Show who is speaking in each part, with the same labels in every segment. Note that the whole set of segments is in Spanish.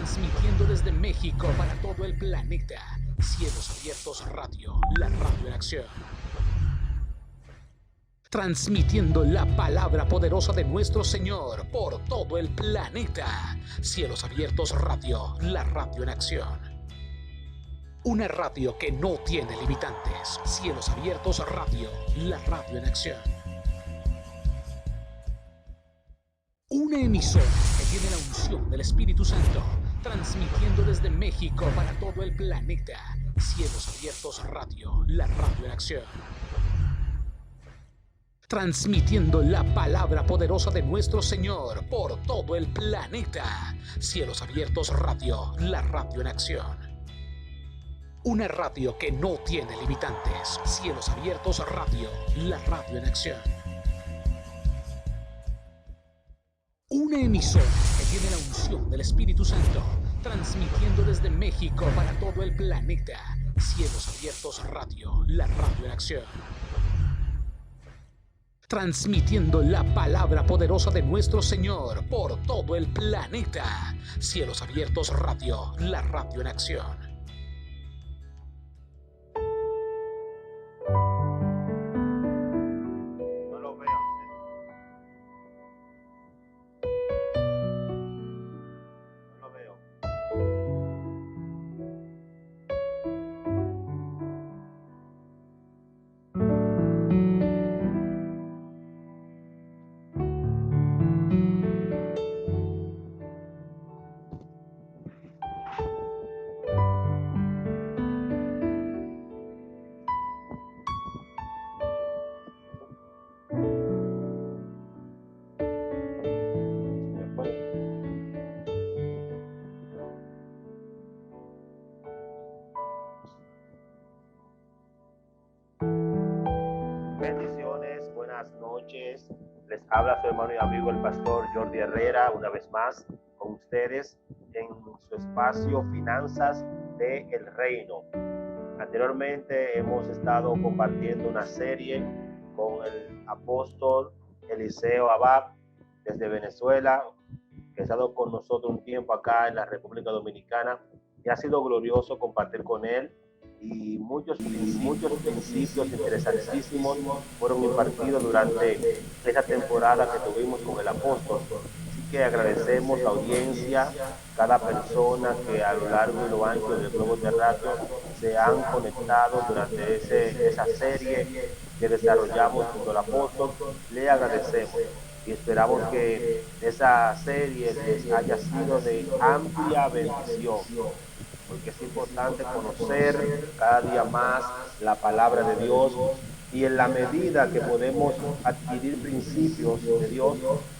Speaker 1: Transmitiendo desde México para todo el planeta. Cielos Abiertos Radio, la radio en acción. Transmitiendo la palabra poderosa de nuestro Señor por todo el planeta. Cielos Abiertos Radio, la radio en acción. Una radio que no tiene limitantes. Cielos Abiertos Radio, la radio en acción. Una emisora que tiene la unción del Espíritu Santo, transmitiendo desde México para todo el planeta. Cielos Abiertos Radio, la radio en acción. Transmitiendo la palabra poderosa de nuestro Señor por todo el planeta. Cielos Abiertos Radio, la radio en acción. Una radio que no tiene limitantes. Cielos Abiertos Radio, la radio en acción. Una emisora que tiene la unción del Espíritu Santo, transmitiendo desde México para todo el planeta. Cielos Abiertos Radio, la radio en acción. Transmitiendo la palabra poderosa de nuestro Señor por todo el planeta. Cielos Abiertos Radio, la radio en acción.
Speaker 2: Bendiciones, buenas noches. Les habla su hermano y amigo el pastor Jordi Herrera, una vez más con ustedes en su espacio Finanzas del Reino. Anteriormente hemos estado compartiendo una serie con el apóstol Eliseo Abad desde Venezuela, que ha estado con nosotros un tiempo acá en la República Dominicana, y ha sido glorioso compartir con él. Y muchos principios interesantísimos fueron impartidos durante esa temporada que tuvimos con el apóstol. Así que agradecemos la audiencia, cada persona que a lo largo y lo ancho del globo terráqueo se han conectado durante esa serie que desarrollamos junto al apóstol. Le agradecemos y esperamos que esa serie les haya sido de amplia bendición, porque es importante conocer cada día más la palabra de Dios, y en la medida que podemos adquirir principios de Dios,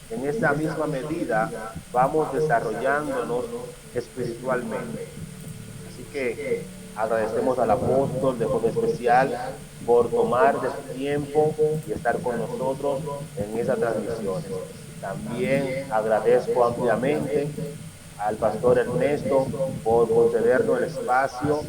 Speaker 2: en esa misma medida vamos desarrollándonos espiritualmente. Así que agradecemos al apóstol de forma especial por tomar de su tiempo y estar con nosotros en esas transmisiones. También agradezco ampliamente al pastor Ernesto por concedernos el espacio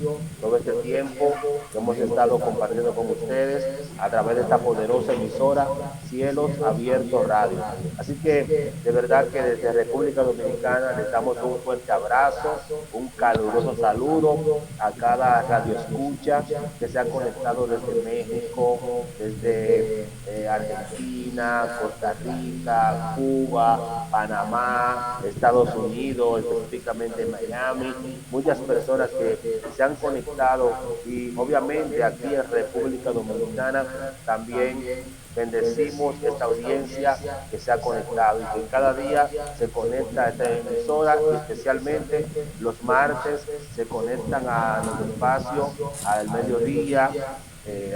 Speaker 2: todo este tiempo que hemos estado compartiendo con ustedes a través de esta poderosa emisora Cielos Abiertos Radio. Así que de verdad que desde República Dominicana les damos un fuerte abrazo, un caluroso saludo a cada radio escucha que se ha conectado desde México, desde Argentina, Costa Rica, Cuba, Panamá, Estados Unidos, específicamente en Miami, muchas personas que se han conectado, y obviamente aquí en República Dominicana también bendecimos esta audiencia que se ha conectado y que cada día se conecta a esta emisora, y especialmente los martes se conectan a nuestro espacio al mediodía,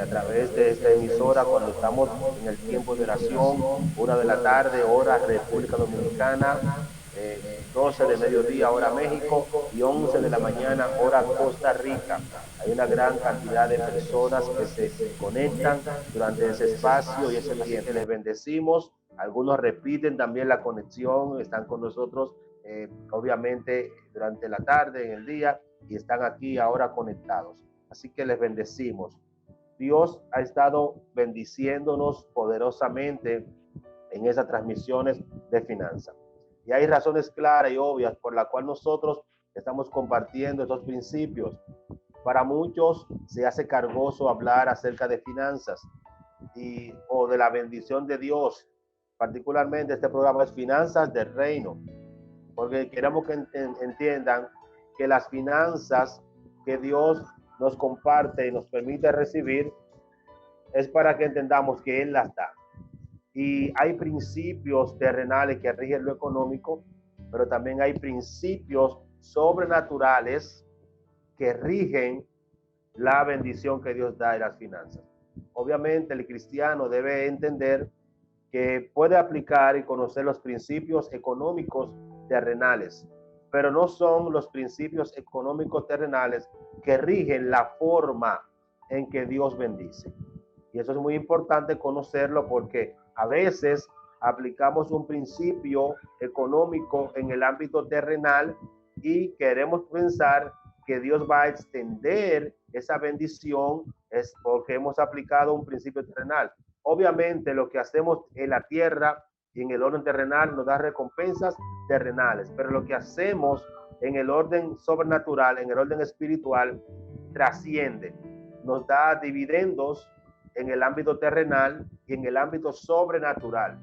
Speaker 2: a través de esta emisora, cuando estamos en el tiempo de oración, 1 de la tarde, hora República Dominicana, 12 de mediodía, hora México, y 11 de la mañana, hora Costa Rica. Hay una gran cantidad de personas que se conectan durante ese espacio y ese tiempo. Les bendecimos. Algunos repiten también la conexión, están con nosotros obviamente durante la tarde, en el día, y están aquí ahora conectados. Así que les bendecimos. Dios ha estado bendiciéndonos poderosamente en esas transmisiones de finanzas. Y hay razones claras y obvias por las cuales nosotros estamos compartiendo estos principios. Para muchos se hace cargoso hablar acerca de finanzas o de la bendición de Dios. Particularmente este programa es Finanzas del Reino, porque queremos que entiendan que las finanzas que Dios nos comparte y nos permite recibir es para que entendamos que Él las da. Y hay principios terrenales que rigen lo económico, pero también hay principios sobrenaturales que rigen la bendición que Dios da en las finanzas. Obviamente el cristiano debe entender que puede aplicar y conocer los principios económicos terrenales, pero no son los principios económicos terrenales que rigen la forma en que Dios bendice. Y eso es muy importante conocerlo, porque a veces aplicamos un principio económico en el ámbito terrenal y queremos pensar que Dios va a extender esa bendición es porque hemos aplicado un principio terrenal. Obviamente lo que hacemos en la tierra y en el orden terrenal nos da recompensas terrenales, pero lo que hacemos en el orden sobrenatural, en el orden espiritual, trasciende, nos da dividendos en el ámbito terrenal y en el ámbito sobrenatural.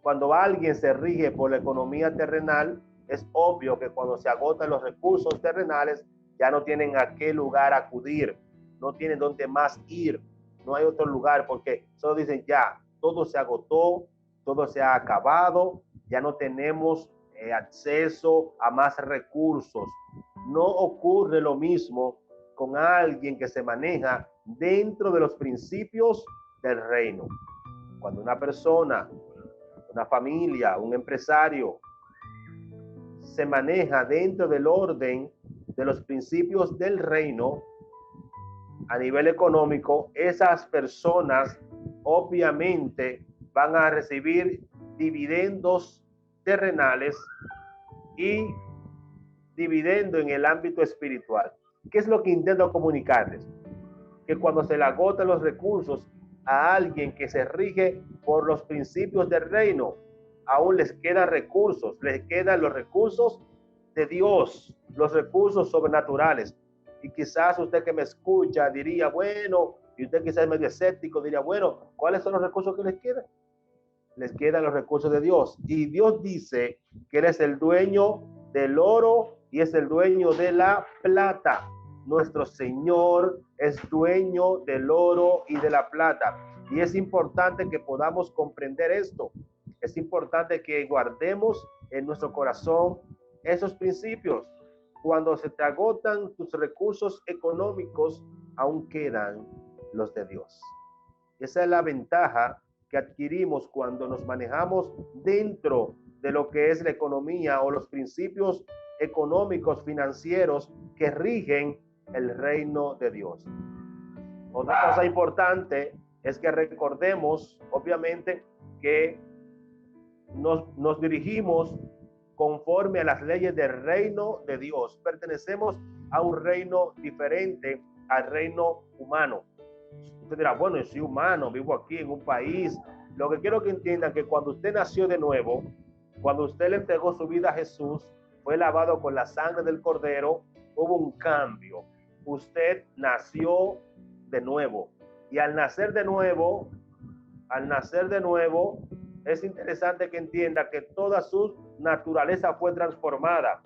Speaker 2: Cuando alguien se rige por la economía terrenal, es obvio que cuando se agotan los recursos terrenales, ya no tienen a qué lugar acudir, no tienen dónde más ir, no hay otro lugar, porque solo dicen ya, todo se agotó, todo se ha acabado, ya no tenemos acceso a más recursos. No ocurre lo mismo con alguien que se maneja dentro de los principios del reino. Cuando una persona, una familia, un empresario se maneja dentro del orden de los principios del reino a nivel económico, esas personas obviamente van a recibir dividendos terrenales y dividendo en el ámbito espiritual. ¿Qué es lo que intento comunicarles? Que cuando se le agotan los recursos a alguien que se rige por los principios del reino, aún les quedan recursos, les quedan los recursos de Dios, los recursos sobrenaturales. Y quizás usted que me escucha diría, bueno, y usted quizás es medio escéptico, diría, bueno, ¿cuáles son los recursos que les quedan? Les quedan los recursos de Dios. Y Dios dice que Él es el dueño del oro y es el dueño de la plata. Nuestro Señor es dueño del oro y de la plata. Y es importante que podamos comprender esto. Es importante que guardemos en nuestro corazón esos principios. Cuando se te agotan tus recursos económicos, aún quedan los de Dios. Esa es la ventaja que adquirimos cuando nos manejamos dentro de lo que es la economía o los principios económicos financieros que rigen el reino de Dios. Otra cosa importante es que recordemos, obviamente, que nos dirigimos conforme a las leyes del reino de Dios. Pertenecemos a un reino diferente al reino humano. Usted dirá, bueno, yo soy humano, vivo aquí en un país. Lo que quiero que entiendan que cuando usted nació de nuevo, cuando usted le entregó su vida a Jesús, fue lavado con la sangre del Cordero, hubo un cambio. Usted nació de nuevo. Y al nacer de nuevo, es interesante que entienda que toda su naturaleza fue transformada,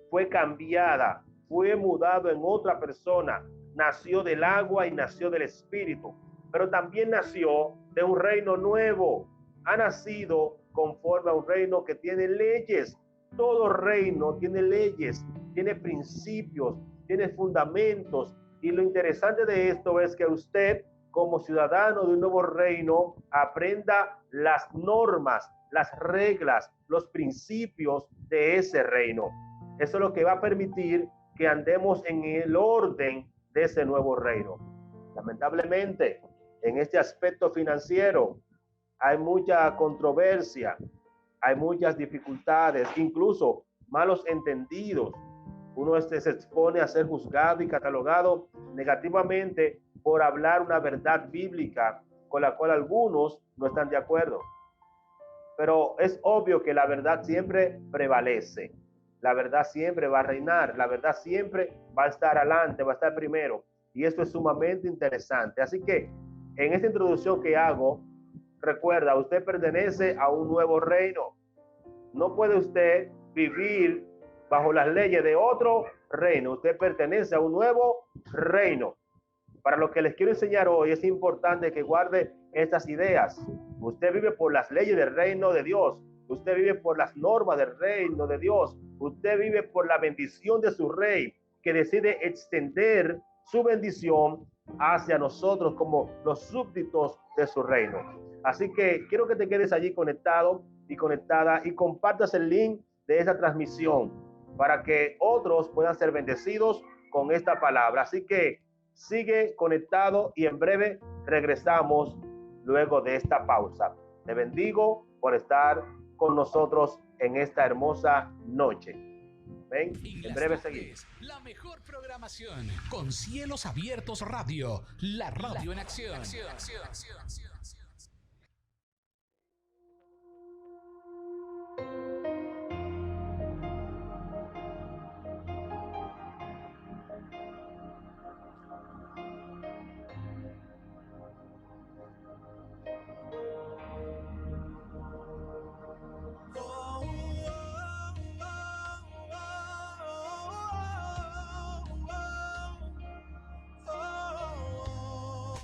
Speaker 2: fue cambiada, fue mudado en otra persona. Nació del agua y nació del espíritu, pero también nació de un reino nuevo. Ha nacido conforme a un reino que tiene leyes. Todo reino tiene leyes, tiene principios, tiene fundamentos. Y lo interesante de esto es que usted, como ciudadano de un nuevo reino, aprenda las normas, las reglas, los principios de ese reino. Eso es lo que va a permitir que andemos en el orden de ese nuevo reino. Lamentablemente, en este aspecto financiero hay mucha controversia, hay muchas dificultades, incluso malos entendidos. Uno se expone a ser juzgado y catalogado negativamente por hablar una verdad bíblica con la cual algunos no están de acuerdo. Pero es obvio que la verdad siempre prevalece. La verdad siempre va a reinar, la verdad siempre va a estar adelante, va a estar primero. Y esto es sumamente interesante. Así que en esta introducción que hago, recuerda, usted pertenece a un nuevo reino. No puede usted vivir bajo las leyes de otro reino. Usted pertenece a un nuevo reino. Para lo que les quiero enseñar hoy, es importante que guarde estas ideas. Usted vive por las leyes del reino de Dios. Usted vive por las normas del reino de Dios. Usted vive por la bendición de su rey, que decide extender su bendición hacia nosotros como los súbditos de su reino. Así que quiero que te quedes allí conectado y conectada y compartas el link de esta transmisión para que otros puedan ser bendecidos con esta palabra. Así que sigue conectado y en breve regresamos luego de esta pausa. Te bendigo por estar con nosotros en esta hermosa noche. Ven, en breve seguimos.
Speaker 1: La mejor programación con Cielos Abiertos Radio, la radio en acción.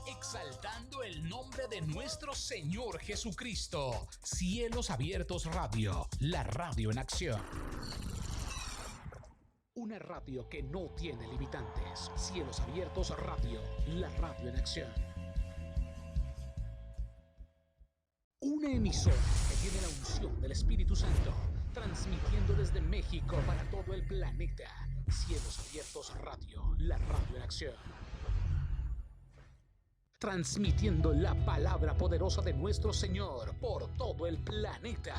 Speaker 1: Exaltando el nombre de nuestro Señor Jesucristo. Cielos Abiertos Radio, la radio en acción. Una radio que no tiene limitantes. Cielos Abiertos Radio, la radio en acción. Una emisora que tiene la unción del Espíritu Santo, transmitiendo desde México para todo el planeta. Cielos Abiertos Radio, la radio en acción. Transmitiendo la palabra poderosa de nuestro Señor por todo el planeta.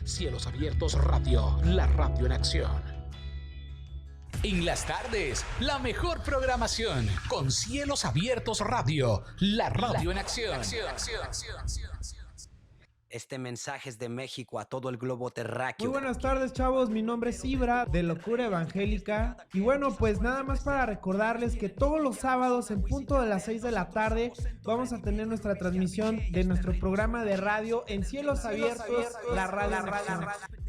Speaker 1: Cielos Abiertos Radio, la radio en acción. En las tardes, la mejor programación con Cielos Abiertos Radio, la radio en acción.
Speaker 3: Este mensaje es de México a todo el globo terráqueo.
Speaker 4: Muy buenas tardes, chavos. Mi nombre es Ibra, de Locura Evangélica. Y bueno, pues nada más para recordarles que todos los sábados en punto de las 6 de la tarde vamos a tener nuestra transmisión de nuestro programa de radio en Cielos Abiertos, la radio,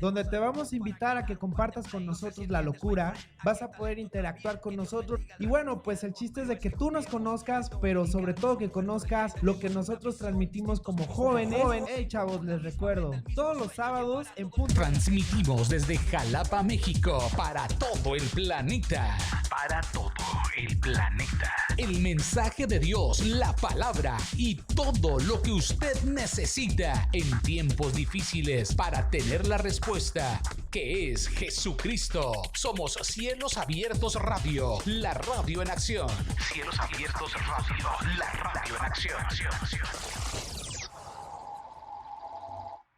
Speaker 4: donde te vamos a invitar a que compartas con nosotros la locura. Vas a poder interactuar con nosotros. Y bueno, pues el chiste es de que tú nos conozcas, pero sobre todo que conozcas lo que nosotros transmitimos como jóvenes. Hey, chavos, les recuerdo, todos los sábados en punto.
Speaker 1: Transmitimos desde Jalapa, México, para todo el planeta. Para todo el planeta. El mensaje de Dios, la palabra y todo lo que usted necesita en tiempos difíciles para tener la respuesta, que es Jesucristo. Somos Cielos Abiertos Radio, la radio en acción. Cielos Abiertos Radio, la radio en acción.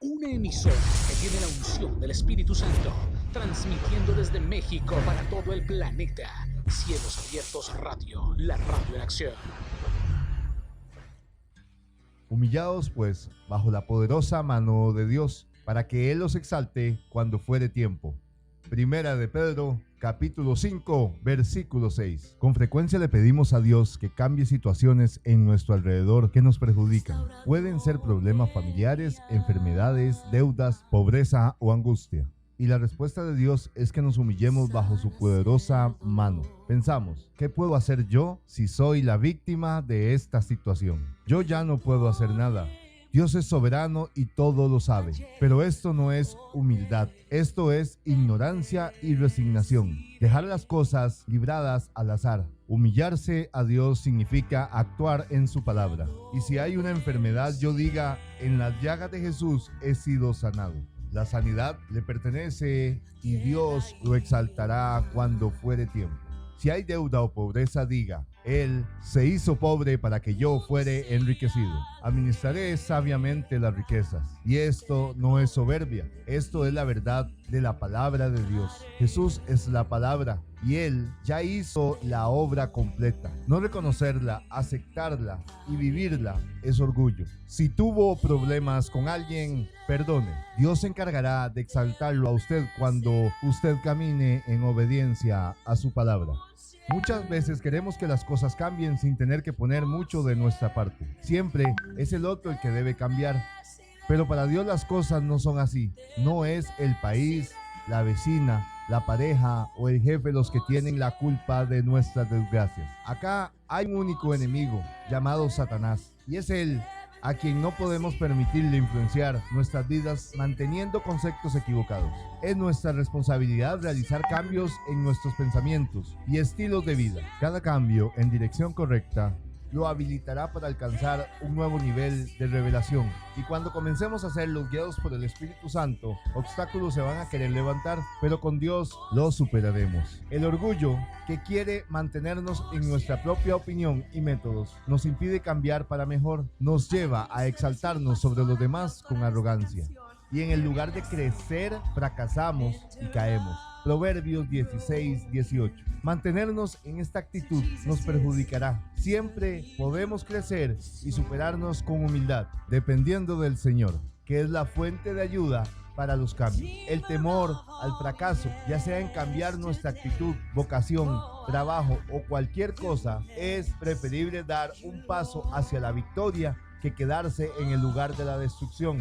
Speaker 1: Una emisora que tiene la unción del Espíritu Santo, transmitiendo desde México para todo el planeta. Cielos Abiertos Radio, la radio en acción.
Speaker 5: Humillaos pues bajo la poderosa mano de Dios, para que Él los exalte cuando fuere tiempo. Primera de Pedro, capítulo 5, versículo 6. Con frecuencia le pedimos a Dios que cambie situaciones en nuestro alrededor que nos perjudican. Pueden ser problemas familiares, enfermedades, deudas, pobreza o angustia. Y la respuesta de Dios es que nos humillemos bajo su poderosa mano. Pensamos, ¿qué puedo hacer yo si soy la víctima de esta situación? Yo ya no puedo hacer nada. Dios es soberano y todo lo sabe. Pero esto no es humildad. Esto es ignorancia y resignación. Dejar las cosas libradas al azar. Humillarse a Dios significa actuar en su palabra. Y si hay una enfermedad, yo diga, en las llagas de Jesús he sido sanado. La sanidad le pertenece y Dios lo exaltará cuando fuere tiempo. Si hay deuda o pobreza, diga, Él se hizo pobre para que yo fuere enriquecido. Administraré sabiamente las riquezas. Y esto no es soberbia, esto es la verdad de la palabra de Dios. Jesús es la palabra y Él ya hizo la obra completa. No reconocerla, aceptarla y vivirla es orgullo. Si tuvo problemas con alguien, perdone. Dios se encargará de exaltarlo a usted cuando usted camine en obediencia a su palabra. Muchas veces queremos que las cosas cambien sin tener que poner mucho de nuestra parte. Siempre es el otro el que debe cambiar. Pero para Dios las cosas no son así. No es el país, la vecina, la pareja o el jefe los que tienen la culpa de nuestras desgracias. Acá hay un único enemigo llamado Satanás, y es él a quien no podemos permitirle influenciar nuestras vidas manteniendo conceptos equivocados. Es nuestra responsabilidad realizar cambios en nuestros pensamientos y estilos de vida. Cada cambio en dirección correcta lo habilitará para alcanzar un nuevo nivel de revelación. Y cuando comencemos a ser los guiados por el Espíritu Santo, obstáculos se van a querer levantar, pero con Dios los superaremos. El orgullo, que quiere mantenernos en nuestra propia opinión y métodos, nos impide cambiar para mejor, nos lleva a exaltarnos sobre los demás con arrogancia. Y en el lugar de crecer, fracasamos y caemos. Proverbios 16:18. Mantenernos en esta actitud nos perjudicará. Siempre podemos crecer y superarnos con humildad, dependiendo del Señor, que es la fuente de ayuda para los cambios. El temor al fracaso, ya sea en cambiar nuestra actitud, vocación, trabajo o cualquier cosa, es preferible dar un paso hacia la victoria que quedarse en el lugar de la destrucción.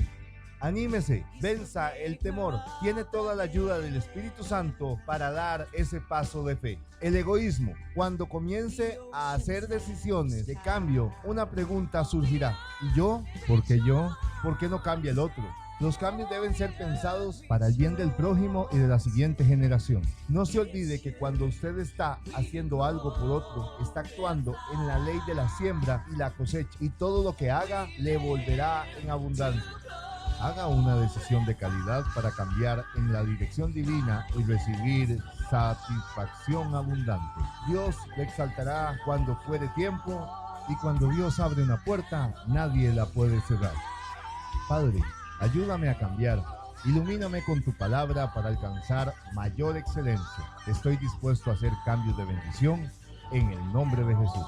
Speaker 5: Anímese, venza el temor, tiene toda la ayuda del Espíritu Santo para dar ese paso de fe. El egoísmo, cuando comience a hacer decisiones de cambio, una pregunta surgirá: ¿y yo? ¿Por qué yo? ¿Por qué no cambia el otro? Los cambios deben ser pensados para el bien del prójimo y de la siguiente generación. No se olvide que cuando usted está haciendo algo por otro, está actuando en la ley de la siembra y la cosecha, y todo lo que haga le volverá en abundancia. Haga una decisión de calidad para cambiar en la dirección divina y recibir satisfacción abundante. Dios le exaltará cuando fuere tiempo, y cuando Dios abre una puerta, nadie la puede cerrar. Padre, ayúdame a cambiar. Ilumíname con tu palabra para alcanzar mayor excelencia. Estoy dispuesto a hacer cambios de bendición en el nombre de Jesús.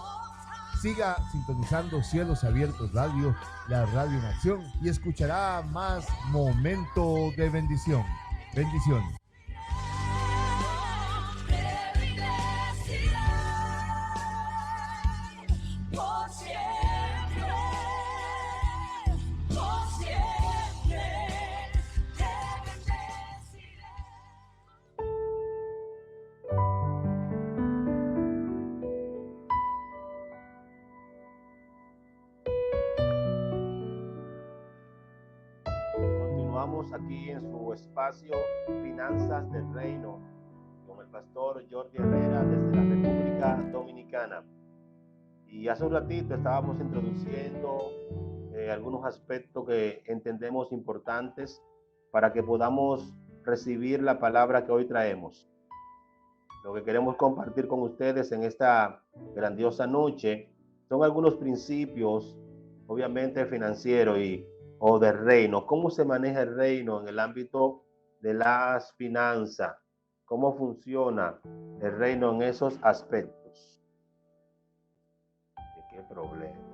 Speaker 5: Siga sintonizando Cielos Abiertos Radio, la radio en acción, y escuchará más momento de bendición. Bendiciones.
Speaker 2: Continuamos aquí en su espacio Finanzas del Reino con el pastor Jordi Herrera desde la República Dominicana. Y hace un ratito estábamos introduciendo algunos aspectos que entendemos importantes para que podamos recibir la palabra que hoy traemos. Lo que queremos compartir con ustedes en esta grandiosa noche son algunos principios, obviamente financieros o del reino. ¿Cómo se maneja el reino en el ámbito de las finanzas? ¿Cómo funciona el reino en esos aspectos? ¿Qué problema?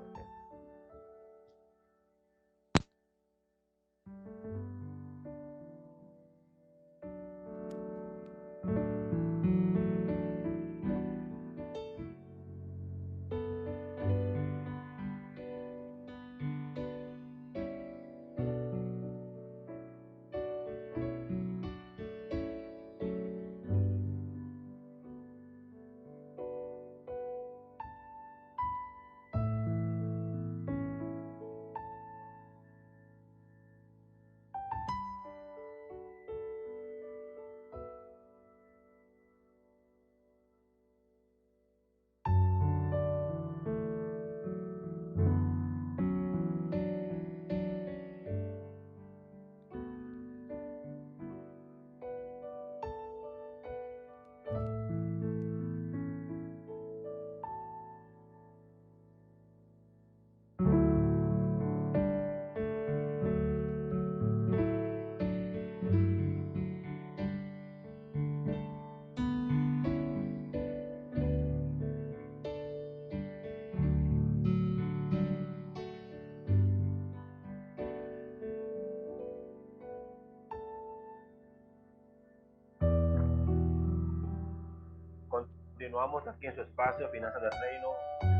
Speaker 2: Continuamos aquí en su espacio Finanzas del Reino,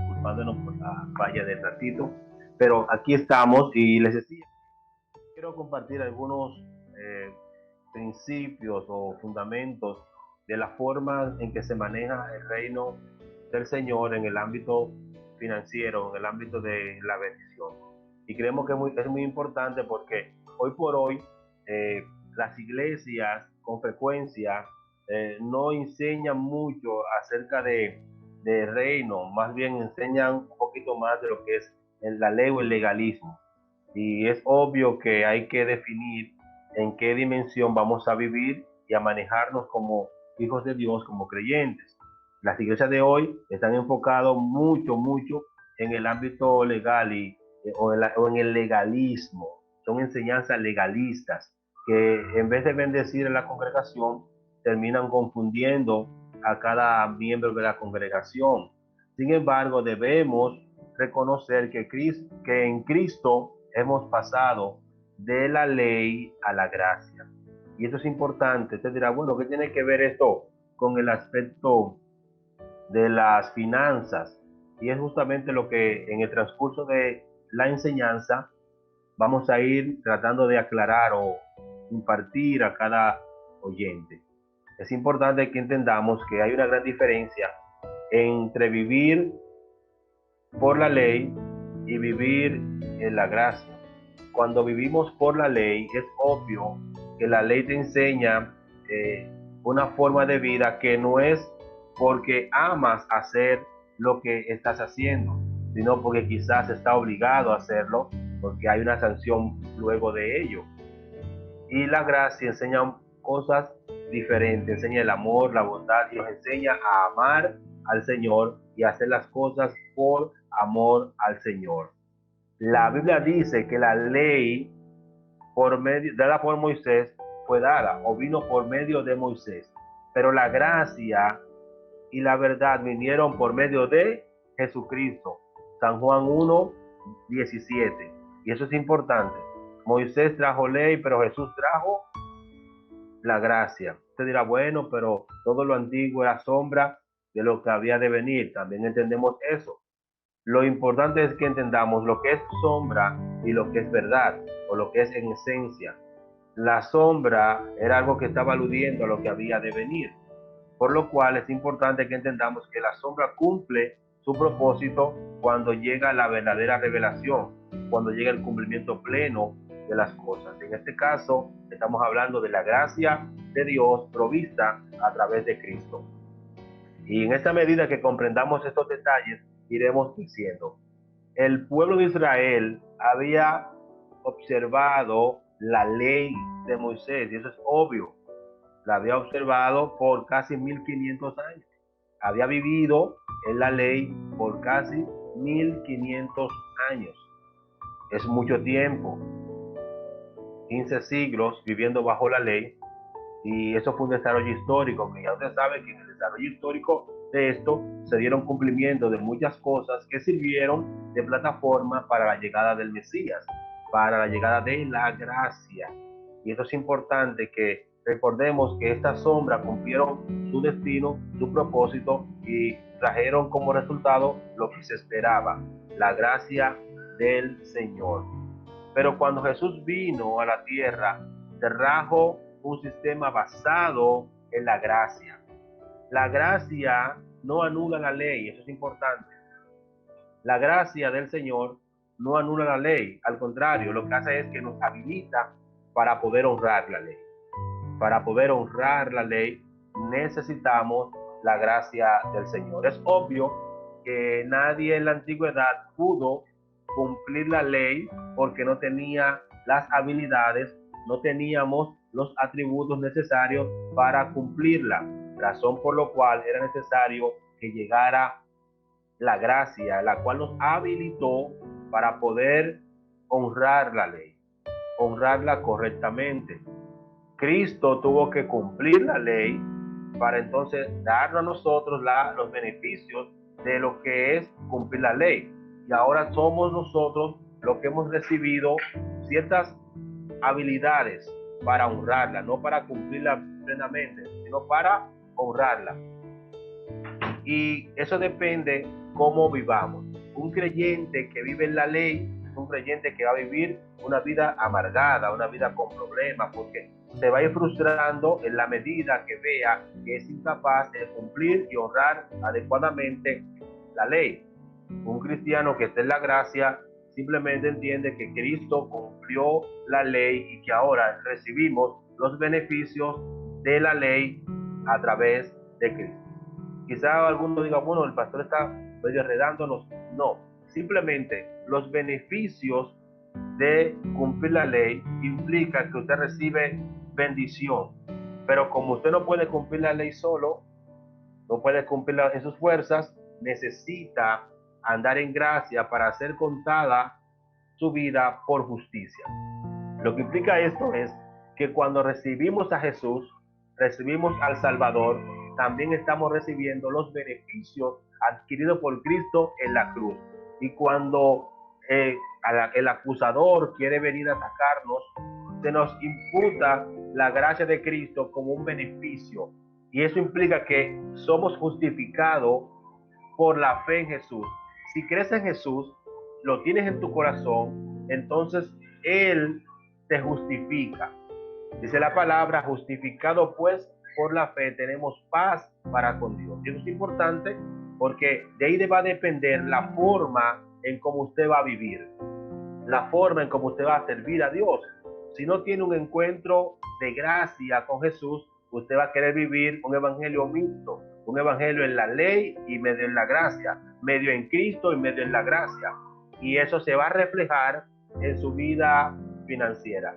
Speaker 2: disculpándonos por la falla del ratito, pero aquí estamos y les decía, quiero compartir algunos principios o fundamentos de la forma en que se maneja el reino del Señor en el ámbito financiero, en el ámbito de la bendición. Y creemos que es muy importante porque hoy por hoy las iglesias con frecuencia no enseñan mucho acerca de reino, más bien enseñan un poquito más de lo que es la ley o el legalismo. Y es obvio que hay que definir en qué dimensión vamos a vivir y a manejarnos como hijos de Dios, como creyentes. Las iglesias de hoy están enfocadas mucho en el ámbito legal o en el legalismo. Son enseñanzas legalistas que en vez de bendecir a la congregación, terminan confundiendo a cada miembro de la congregación. Sin embargo, debemos reconocer que en Cristo hemos pasado de la ley a la gracia. Y esto es importante. Usted dirá, bueno, ¿qué tiene que ver esto con el aspecto de las finanzas? Y es justamente lo que en el transcurso de la enseñanza vamos a ir tratando de aclarar o impartir a cada oyente. Es importante que entendamos que hay una gran diferencia entre vivir por la ley y vivir en la gracia. Cuando vivimos por la ley, es obvio que la ley te enseña una forma de vida que no es porque amas hacer lo que estás haciendo, sino porque quizás está obligado a hacerlo, porque hay una sanción luego de ello. Y la gracia enseña cosas diferentes, enseña el amor, la bondad, y nos enseña a amar al Señor y a hacer las cosas por amor al Señor. La Biblia dice que la ley dada por Moisés fue dada o vino por medio de Moisés, pero la gracia y la verdad vinieron por medio de Jesucristo. San Juan 1:17. Y eso es importante. Moisés trajo ley, pero Jesús trajo la gracia. Usted dirá, bueno, pero todo lo antiguo era sombra de lo que había de venir. También entendemos eso. Lo importante es que entendamos lo que es sombra y lo que es verdad, o lo que es en esencia. La sombra era algo que estaba aludiendo a lo que había de venir, por lo cual es importante que entendamos que la sombra cumple su propósito cuando llega la verdadera revelación, cuando llega el cumplimiento pleno de las cosas. En este caso, estamos hablando de la gracia de Dios provista a través de Cristo. Y en esta medida que comprendamos estos detalles, iremos diciendo, el pueblo de Israel había observado la ley de Moisés, y eso es obvio, la había observado por casi 1500 años, había vivido en la ley por casi 1500 años, es mucho tiempo, 15 siglos viviendo bajo la ley, y eso fue un desarrollo histórico, que ya usted sabe que en el desarrollo histórico de esto se dieron cumplimiento de muchas cosas que sirvieron de plataforma para la llegada del Mesías, para la llegada de la gracia. Y eso es importante que recordemos que estas sombras cumplieron su destino, su propósito y trajeron como resultado lo que se esperaba, la gracia del Señor. Pero cuando Jesús vino a la tierra, trajo un sistema basado en la gracia. La gracia no anula la ley, eso es importante. La gracia del Señor no anula la ley, al contrario, lo que hace es que nos habilita para poder honrar la ley. Para poder honrar la ley necesitamos la gracia del Señor. Es obvio que nadie en la antigüedad pudo cumplir la ley porque no tenía las habilidades, no teníamos los atributos necesarios para cumplirla, razón por lo cual era necesario que llegara la gracia, la cual nos habilitó para poder honrar la ley, honrarla correctamente. Cristo tuvo que cumplir la ley para entonces darnos a nosotros los beneficios de lo que es cumplir la ley. Y ahora somos nosotros los que hemos recibido ciertas habilidades para honrarla, no para cumplirla plenamente, sino para honrarla. Y eso depende cómo vivamos. Un creyente que vive en la ley, un creyente que va a vivir una vida amargada, una vida con problemas, porque se va a ir frustrando en la medida que vea que es incapaz de cumplir y honrar adecuadamente la ley. Un cristiano que está en la gracia simplemente entiende que Cristo cumplió la ley y que ahora recibimos los beneficios de la ley a través de Cristo. Quizá alguno diga, bueno, el pastor está medio enredándonos. No, simplemente los beneficios de cumplir la ley implica que usted recibe bendición. Pero como usted no puede cumplir la ley solo, no puede cumplirla en sus fuerzas, necesita andar en gracia para ser contada su vida por justicia. Lo que implica esto es que cuando recibimos a Jesús, recibimos al Salvador, también estamos recibiendo los beneficios adquiridos por Cristo en la cruz. Y cuando el acusador quiere venir a atacarnos, se nos imputa la gracia de Cristo como un beneficio. Y eso implica que somos justificados por la fe en Jesús. Si crees en Jesús, lo tienes en tu corazón, entonces Él te justifica. Dice la palabra, justificado pues por la fe tenemos paz para con Dios. Y eso es importante porque de ahí va a depender la forma en cómo usted va a vivir, la forma en cómo usted va a servir a Dios. Si no tiene un encuentro de gracia con Jesús, usted va a querer vivir un evangelio mixto, un evangelio en la ley y medio en la gracia, medio en Cristo y medio en la gracia. Y eso se va a reflejar en su vida financiera.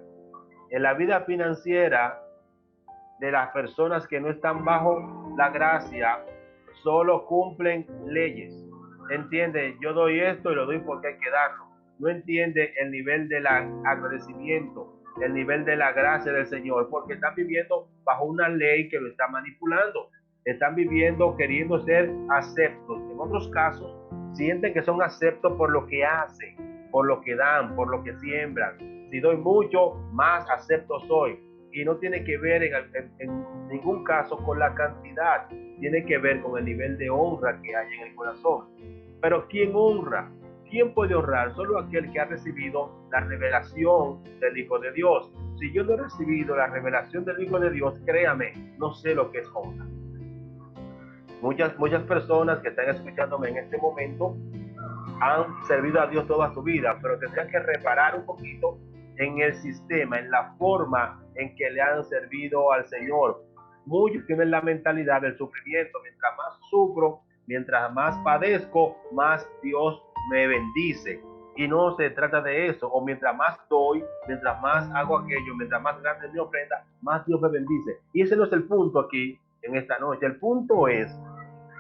Speaker 2: En la vida financiera de las personas que no están bajo la gracia, solo cumplen leyes. Entiende, yo doy esto y lo doy porque hay que darlo. No entiende el nivel del agradecimiento, el nivel de la gracia del Señor, porque están viviendo bajo una ley que lo está manipulando. Están viviendo queriendo ser aceptos. En otros casos, sienten que son aceptos por lo que hacen, por lo que dan, por lo que siembran. Si doy mucho, más acepto soy. Y no tiene que ver en ningún caso con la cantidad. Tiene que ver con el nivel de honra que hay en el corazón. Pero ¿quién honra? ¿Quién puede honrar? Solo aquel que ha recibido la revelación del Hijo de Dios. Si yo no he recibido la revelación del Hijo de Dios, créame, no sé lo que es honra. Muchas personas que están escuchándome en este momento han servido a Dios toda su vida, pero tendrían que reparar un poquito en el sistema, en la forma en que le han servido al Señor. Muchos tienen la mentalidad del sufrimiento. Mientras más sufro, mientras más padezco, más Dios me bendice. Y no se trata de eso. O mientras más doy, mientras más hago aquello, mientras más grande es mi ofrenda, más Dios me bendice. Y ese no es el punto aquí en esta noche. El punto es,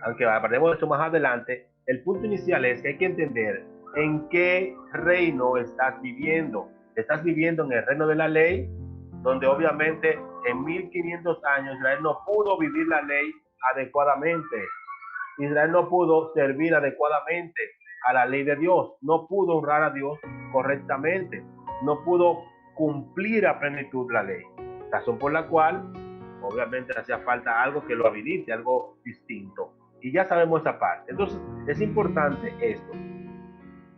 Speaker 2: aunque hablaremos de esto más adelante, el punto inicial es que hay que entender en qué reino estás viviendo. Estás viviendo en el reino de la ley, donde obviamente en 1500 años Israel no pudo vivir la ley adecuadamente. Israel no pudo servir adecuadamente a la ley de Dios, no pudo honrar a Dios correctamente, no pudo cumplir a plenitud la ley, razón por la cual obviamente hacía falta algo que lo habilite, algo distinto, y ya sabemos esa parte. Entonces es importante esto.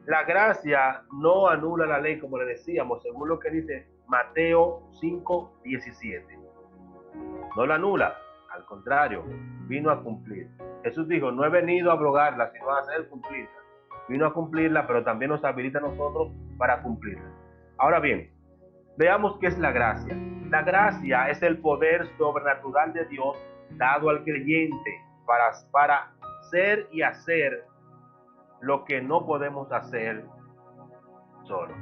Speaker 2: La gracia no anula la ley, como le decíamos, según lo que dice Mateo 5:17. No la anula, al contrario, vino a cumplir. Jesús dijo, no he venido a abrogarla, sino a hacer cumplirla. Vino a cumplirla, pero también nos habilita a nosotros para cumplirla. Ahora bien, veamos qué es la gracia. La gracia es el poder sobrenatural de Dios dado al creyente para ser y hacer lo que no podemos hacer solos.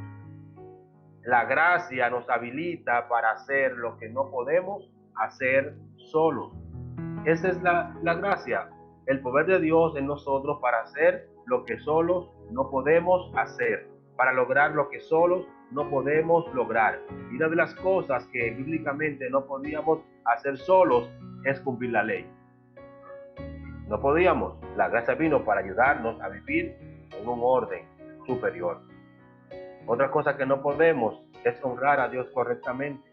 Speaker 2: La gracia nos habilita para hacer lo que no podemos hacer solos. Esa es la gracia, el poder de Dios en nosotros para hacer lo que solos no podemos hacer, para lograr lo que solos no podemos lograr. Y una de las cosas que bíblicamente no podíamos hacer solos es cumplir la ley. No podíamos. La gracia vino para ayudarnos a vivir en un orden superior. Otra cosa que no podemos es honrar a Dios correctamente.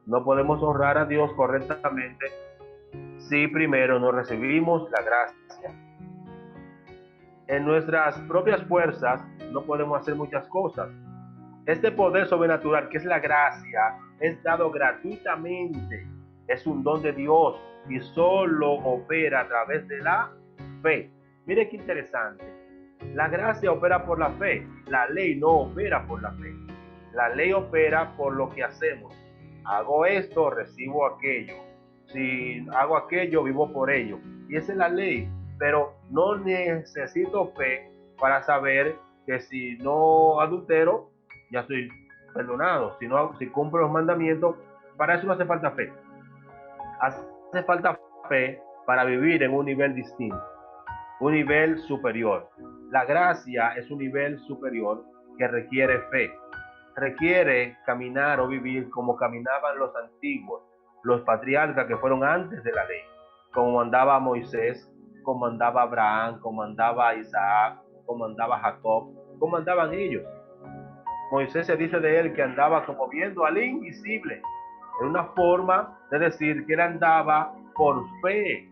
Speaker 2: No podemos honrar a Dios correctamente si primero no recibimos la gracia. En nuestras propias fuerzas no podemos hacer muchas cosas. Este poder sobrenatural, que es la gracia, es dado gratuitamente. Es un don de Dios y solo opera a través de la fe. Mire qué interesante. La gracia opera por la fe. La ley no opera por la fe. La ley opera por lo que hacemos. Hago esto, recibo aquello. Si hago aquello, vivo por ello. Y esa es la ley. Pero no necesito fe para saber que si no adultero, ya estoy perdonado. Si cumplo los mandamientos, para eso no hace falta fe. Hace falta fe para vivir en un nivel distinto, un nivel superior. La gracia es un nivel superior que requiere fe. Requiere caminar o vivir como caminaban los antiguos, los patriarcas que fueron antes de la ley, como andaba Moisés, como andaba Abraham, como andaba Isaac, como andaba Jacob, como andaban ellos. Moisés se dice de él que andaba como viendo al invisible, en una forma de decir que él andaba por fe.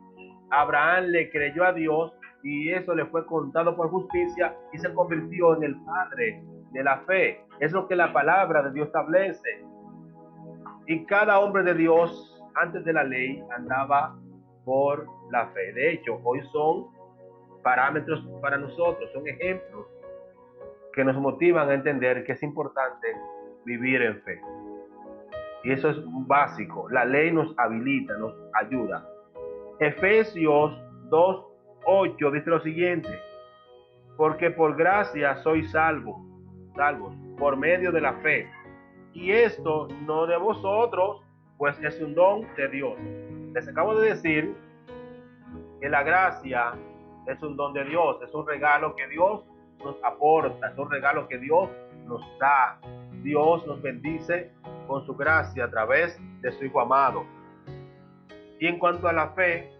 Speaker 2: Abraham le creyó a Dios y eso le fue contado por justicia y se convirtió en el padre de la fe. Es lo que la palabra de Dios establece. Y cada hombre de Dios antes de la ley andaba por la fe. De hecho, hoy son parámetros para nosotros, son ejemplos que nos motivan a entender que es importante vivir en fe. Y eso es básico. La ley nos habilita, nos ayuda. Efesios 2:8 dice lo siguiente: porque por gracia sois salvos por medio de la fe. Y esto no de vosotros, pues es un don de Dios. Les acabo de decir que la gracia es un don de Dios, es un regalo que Dios nos aporta, es un regalo que Dios nos da. Dios nos bendice con su gracia a través de su Hijo amado. Y en cuanto a la fe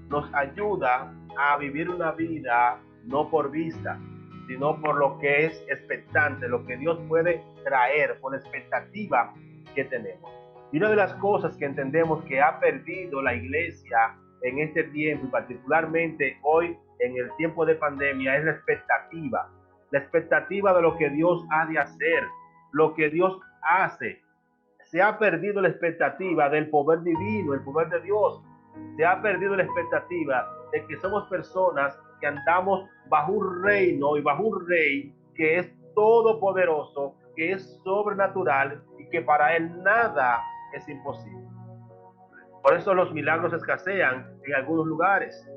Speaker 2: nos ayuda a vivir una vida no por vista, sino por lo que es expectante, lo que Dios puede traer, por la expectativa que tenemos. Y una de las cosas que entendemos que ha perdido la iglesia en este tiempo, y particularmente hoy en el tiempo de pandemia, es la expectativa de lo que Dios ha de hacer, lo que Dios hace. Se ha perdido la expectativa del poder divino, el poder de Dios. Se ha perdido la expectativa de que somos personas que andamos bajo un reino y bajo un rey que es todopoderoso, que es sobrenatural y que para él nada es imposible. Por eso los milagros escasean en algunos lugares.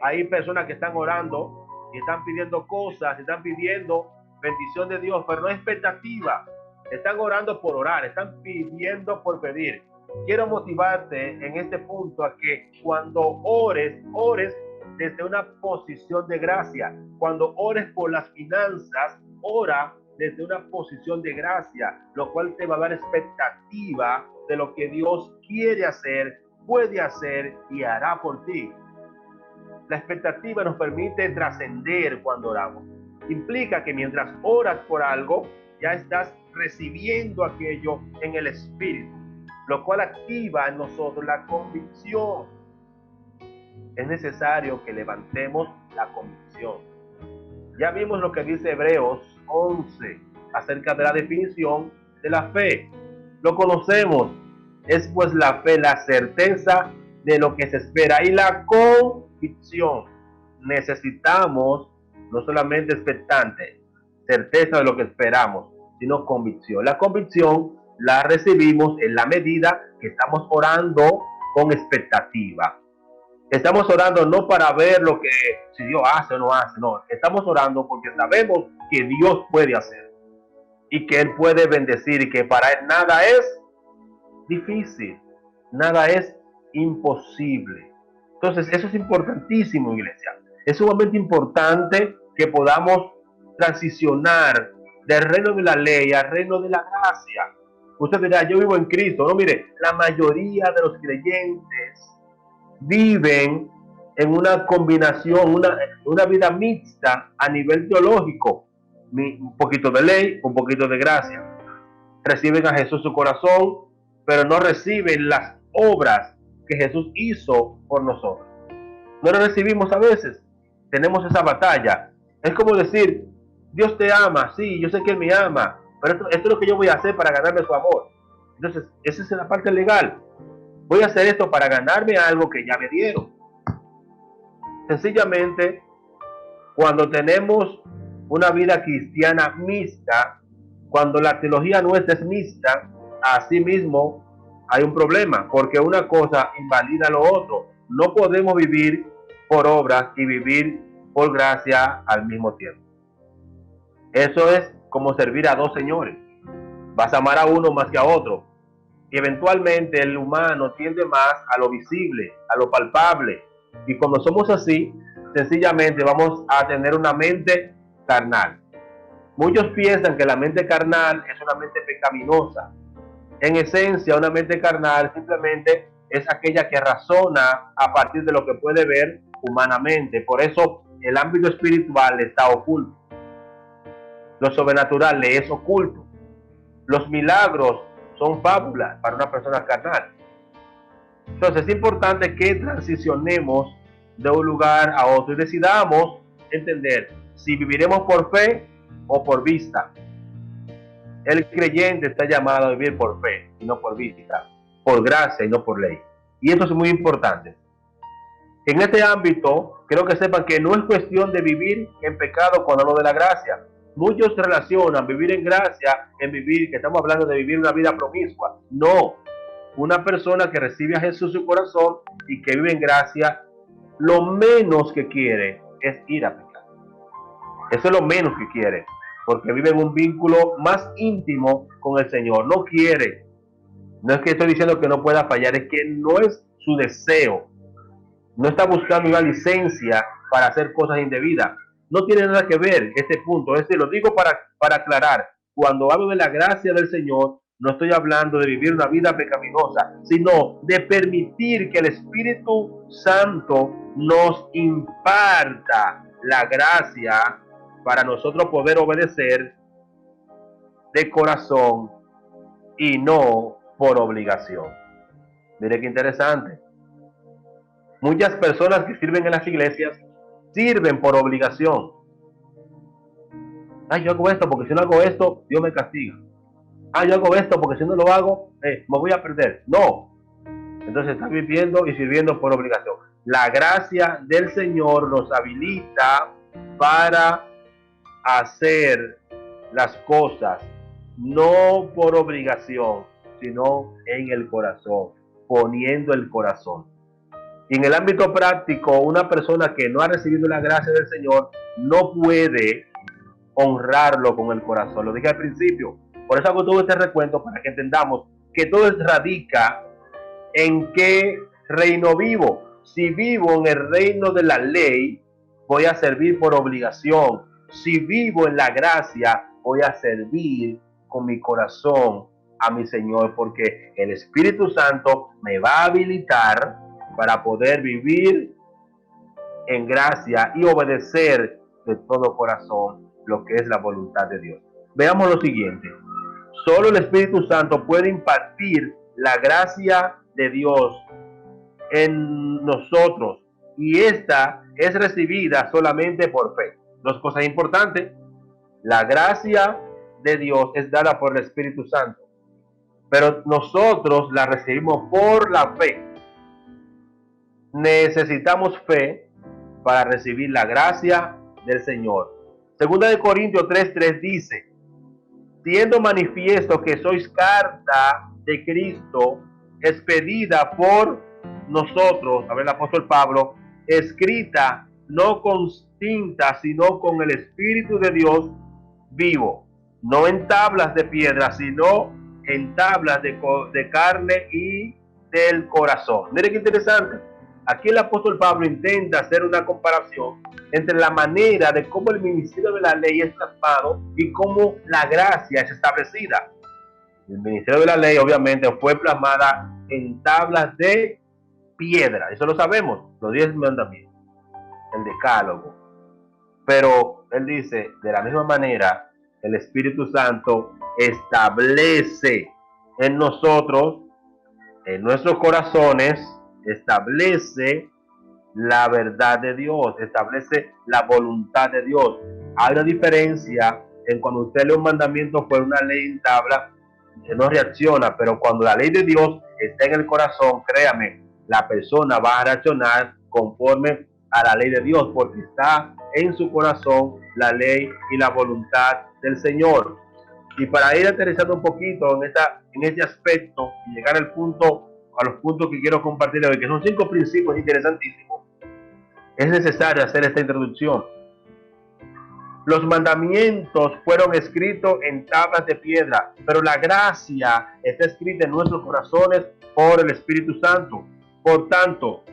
Speaker 2: Hay personas que están orando y están pidiendo cosas, están pidiendo bendición de Dios, pero no hay expectativa. Están orando por orar, están pidiendo por pedir. Quiero motivarte en este punto a que cuando ores desde una posición de gracia. Cuando ores por las finanzas, ora desde una posición de gracia, lo cual te va a dar expectativa de lo que Dios quiere hacer, puede hacer y hará por ti. La expectativa nos permite trascender cuando oramos. Implica que mientras oras por algo, ya estás recibiendo aquello en el espíritu, lo cual activa en nosotros la convicción. Es necesario que levantemos la convicción. Ya vimos lo que dice Hebreos 11 acerca de la definición de la fe. Lo conocemos. Es pues la fe, la certeza de lo que se espera y la convicción. Necesitamos no solamente expectante, certeza de lo que esperamos, sino convicción. La convicción la recibimos en la medida que estamos orando con expectativa. Estamos orando no para ver lo que si Dios hace o no hace, no. Estamos orando porque sabemos que Dios puede hacer y que Él puede bendecir y que para Él nada es difícil, nada es imposible. Entonces eso es importantísimo, iglesia. Es sumamente importante que podamos transicionar del reino de la ley al reino de la gracia. Usted dirá, yo vivo en Cristo. No, mire, la mayoría de los creyentes viven en una combinación, una vida mixta a nivel teológico. Un poquito de ley, un poquito de gracia. Reciben a Jesús en su corazón, pero no reciben las obras que Jesús hizo por nosotros. No las recibimos a veces. tenemos esa batalla. Es como decir, Dios te ama, sí, yo sé que Él me ama, pero esto es lo que yo voy a hacer para ganarme su amor. Entonces, esa es la parte legal. Voy a hacer esto para ganarme algo que ya me dieron. Sencillamente, cuando tenemos una vida cristiana mixta, cuando la teología nuestra es mixta, así mismo hay un problema, porque una cosa invalida lo otro. No podemos vivir por obras y vivir por gracia al mismo tiempo. Eso es como servir a dos señores. Vas a amar a uno más que a otro. Y eventualmente el humano tiende más a lo visible, a lo palpable. Y cuando somos así, sencillamente vamos a tener una mente carnal. Muchos piensan que la mente carnal es una mente pecaminosa. En esencia, una mente carnal simplemente es aquella que razona a partir de lo que puede ver humanamente. Por eso el ámbito espiritual está oculto. Lo sobrenatural le es oculto. Los milagros son fábulas para una persona carnal. Entonces es importante que transicionemos de un lugar a otro y decidamos entender si viviremos por fe o por vista. El creyente está llamado a vivir por fe y no por vista, por gracia y no por ley. Y esto es muy importante. En este ámbito, quiero que sepan que no es cuestión de vivir en pecado cuando hablo de la gracia. Muchos relacionan vivir en gracia en vivir, que estamos hablando de vivir una vida promiscua. No, una persona que recibe a Jesús en su corazón y que vive en gracia, lo menos que quiere es ir a pecar. Eso es lo menos que quiere, porque vive en un vínculo más íntimo con el Señor. No quiere. No es que estoy diciendo que no pueda fallar, es que no es su deseo. No está buscando una licencia para hacer cosas indebidas. No tiene nada que ver este punto. Es decir, lo digo para aclarar. Cuando hablo de la gracia del Señor, no estoy hablando de vivir una vida pecaminosa, sino de permitir que el Espíritu Santo nos imparta la gracia para nosotros poder obedecer de corazón y no por obligación. Mire qué interesante. Muchas personas que sirven en las iglesias sirven por obligación. Yo hago esto porque si no hago esto, Dios me castiga. Yo hago esto porque si no lo hago, me voy a perder. No. Entonces está viviendo y sirviendo por obligación. La gracia del Señor nos habilita para hacer las cosas no por obligación, sino en el corazón, poniendo el corazón. Y en el ámbito práctico, una persona que no ha recibido la gracia del Señor no puede honrarlo con el corazón. Lo dije al principio. Por eso hago todo este recuento para que entendamos que todo radica en qué reino vivo. Si vivo en el reino de la ley, voy a servir por obligación. Si vivo en la gracia, voy a servir con mi corazón a mi Señor, porque el Espíritu Santo me va a habilitar para poder vivir en gracia y obedecer de todo corazón lo que es la voluntad de Dios. Veamos lo siguiente. Solo el Espíritu Santo puede impartir la gracia de Dios en nosotros, y esta es recibida solamente por fe. Dos cosas importantes. La gracia de Dios es dada por el Espíritu Santo, pero nosotros la recibimos por la fe. Necesitamos fe para recibir la gracia del Señor. Segunda de Corintios 3:3 dice: siendo manifiesto que sois carta de Cristo, expedida por nosotros, a ver, el apóstol Pablo, escrita no con tinta, sino con el Espíritu de Dios vivo, no en tablas de piedra, sino en tablas de carne y del corazón. Mire qué interesante. Aquí el apóstol Pablo intenta hacer una comparación entre la manera de cómo el ministerio de la ley es plasmado y cómo la gracia es establecida. El ministerio de la ley obviamente fue plasmada en tablas de piedra, eso lo sabemos, los 10 mandamientos, el decálogo. Pero él dice, de la misma manera, el Espíritu Santo establece en nosotros, en nuestros corazones, establece la verdad de Dios, establece la voluntad de Dios. Hay una diferencia en cuando usted lee un mandamiento por una ley en tabla, que no reacciona, pero cuando la ley de Dios está en el corazón, créame, la persona va a reaccionar conforme a la ley de Dios, porque está en su corazón la ley y la voluntad del Señor. Y para ir aterrizando un poquito en este aspecto y llegar a los puntos que quiero compartir hoy, que son 5 principios interesantísimos, es necesario hacer esta introducción. Los mandamientos fueron escritos en tablas de piedra, pero la gracia está escrita en nuestros corazones por el Espíritu Santo. Por tanto,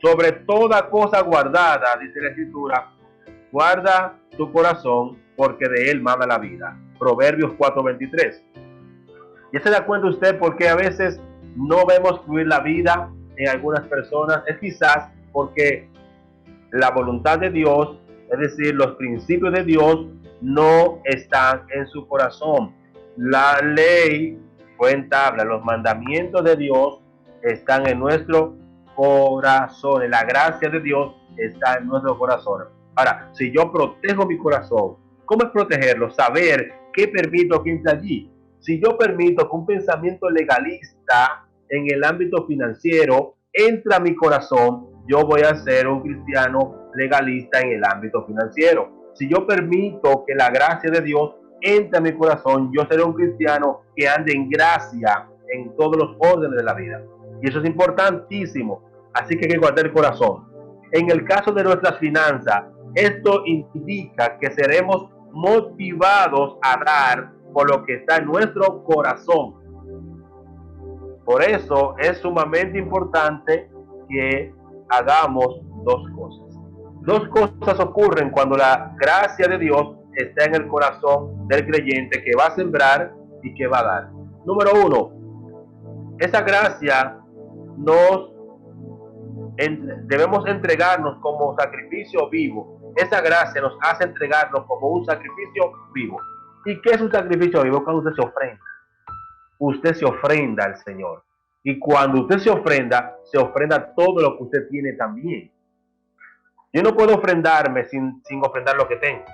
Speaker 2: sobre toda cosa guardada, dice la Escritura, guarda tu corazón, porque de él mana la vida. Proverbios 4:23. ¿Ya se da cuenta usted por qué a veces no vemos fluir la vida en algunas personas? Es quizás porque la voluntad de Dios, es decir, los principios de Dios, no están en su corazón. La ley fue en tabla, los mandamientos de Dios están en nuestro corazón. La gracia de Dios está en nuestro corazón. Ahora, si yo protejo mi corazón, ¿cómo es protegerlo? Saber qué permito que entre allí. Si yo permito que un pensamiento legalista en el ámbito financiero entre a mi corazón, yo voy a ser un cristiano legalista en el ámbito financiero. Si yo permito que la gracia de Dios entre a mi corazón, yo seré un cristiano que ande en gracia en todos los órdenes de la vida. Y eso es importantísimo. Así que hay que guardar el corazón. En el caso de nuestras finanzas, esto indica que seremos motivados a dar por lo que está en nuestro corazón. Por eso es sumamente importante que hagamos 2 cosas. 2 cosas ocurren cuando la gracia de Dios está en el corazón del creyente, que va a sembrar y que va a dar. Número 1, esa gracia debemos entregarnos como sacrificio vivo. Esa gracia nos hace entregarnos como un sacrificio vivo. ¿Y qué es un sacrificio vivo? Cuando usted se ofrenda. Usted se ofrenda al Señor. Y cuando usted se ofrenda todo lo que usted tiene también. Yo no puedo ofrendarme sin ofrendar lo que tengo.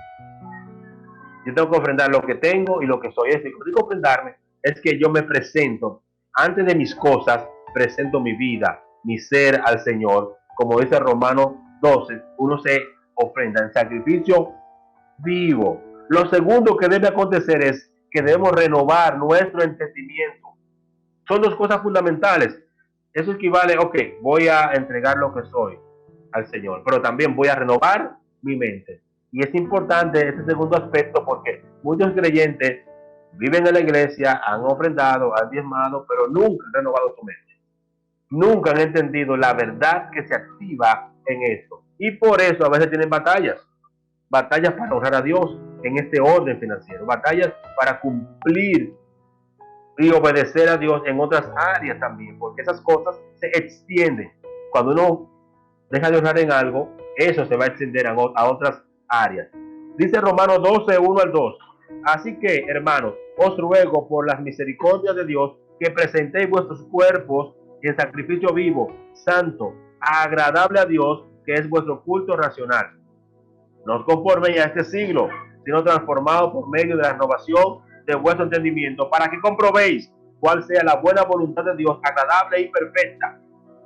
Speaker 2: Yo tengo que ofrendar lo que tengo y lo que soy. Cuando digo ofrendarme, es que yo me presento. Antes de mis cosas, presento mi vida, mi ser al Señor. Como dice Romanos 12, uno se ofrenda en sacrificio vivo. Lo segundo que debe acontecer es que debemos renovar nuestro entendimiento. Son 2 cosas fundamentales. Eso equivale, voy a entregar lo que soy al Señor, pero también voy a renovar mi mente. Y es importante este segundo aspecto porque muchos creyentes viven en la iglesia, han ofrendado, han diezmado, pero nunca han renovado su mente. Nunca han entendido la verdad que se activa en esto. Y por eso a veces tienen batallas para honrar a Dios en este orden financiero, batallas para cumplir y obedecer a Dios en otras áreas también, porque esas cosas se extienden. Cuando uno deja de honrar en algo, eso se va a extender a otras áreas. Dice Romanos 12, 1 al 2. Así que, hermanos, os ruego por las misericordias de Dios que presentéis vuestros cuerpos en sacrificio vivo, santo, agradable a Dios, que es vuestro culto racional. No os conforméis a este siglo, sino transformados por medio de la renovación de vuestro entendimiento, para que comprobéis cuál sea la buena voluntad de Dios, agradable y perfecta.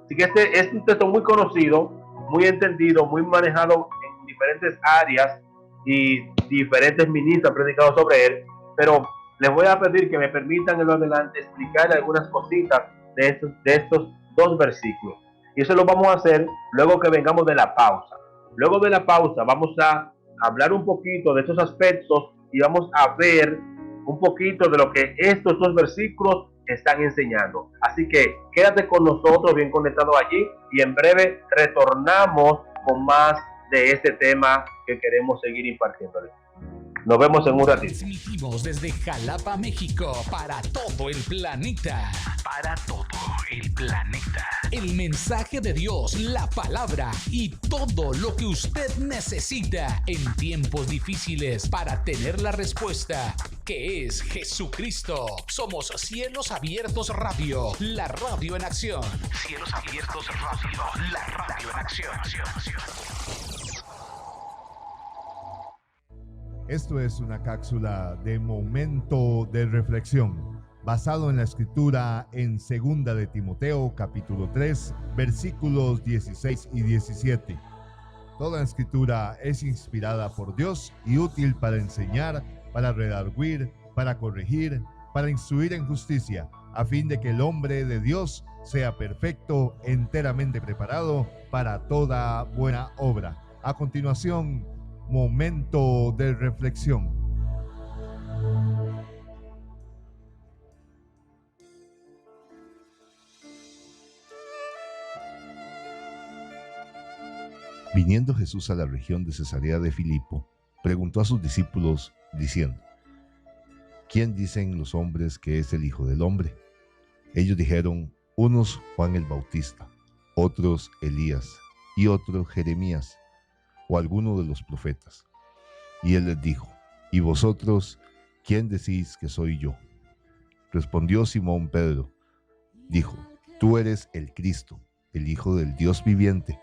Speaker 2: Así que este es un texto muy conocido, muy entendido, muy manejado en diferentes áreas y diferentes ministros han predicado sobre él, pero les voy a pedir que me permitan en lo adelante explicar algunas cositas de estos 2 versículos. Y eso lo vamos a hacer luego que vengamos de la pausa. Luego de la pausa vamos a hablar un poquito de estos aspectos y vamos a ver un poquito de lo que estos 2 versículos están enseñando. Así que quédate con nosotros bien conectado allí y en breve retornamos con más de este tema que queremos seguir impartiéndole. Nos vemos en un ratito.
Speaker 1: Transmitimos desde Jalapa, México, para todo el planeta. Para todo el planeta. El mensaje de Dios, la palabra y todo lo que usted necesita en tiempos difíciles para tener la respuesta, que es Jesucristo. Somos Cielos Abiertos Radio, la radio en acción. Cielos Abiertos Radio, la radio en acción.
Speaker 5: Esto es una cápsula de momento de reflexión, basado en la escritura en 2 de Timoteo, capítulo 3, versículos 16 y 17. Toda la escritura es inspirada por Dios y útil para enseñar, para redarguir, para corregir, para instruir en justicia, a fin de que el hombre de Dios sea perfecto, enteramente preparado para toda buena obra. A continuación, momento de reflexión. Viniendo Jesús a la región de Cesarea de Filipo, preguntó a sus discípulos diciendo: ¿Quién dicen los hombres que es el Hijo del Hombre? Ellos dijeron: unos Juan el Bautista, otros Elías y otros Jeremías o alguno de los profetas. Y él les dijo: ¿y vosotros quién decís que soy yo? Respondió Simón Pedro, dijo: tú eres el Cristo, el Hijo del Dios viviente.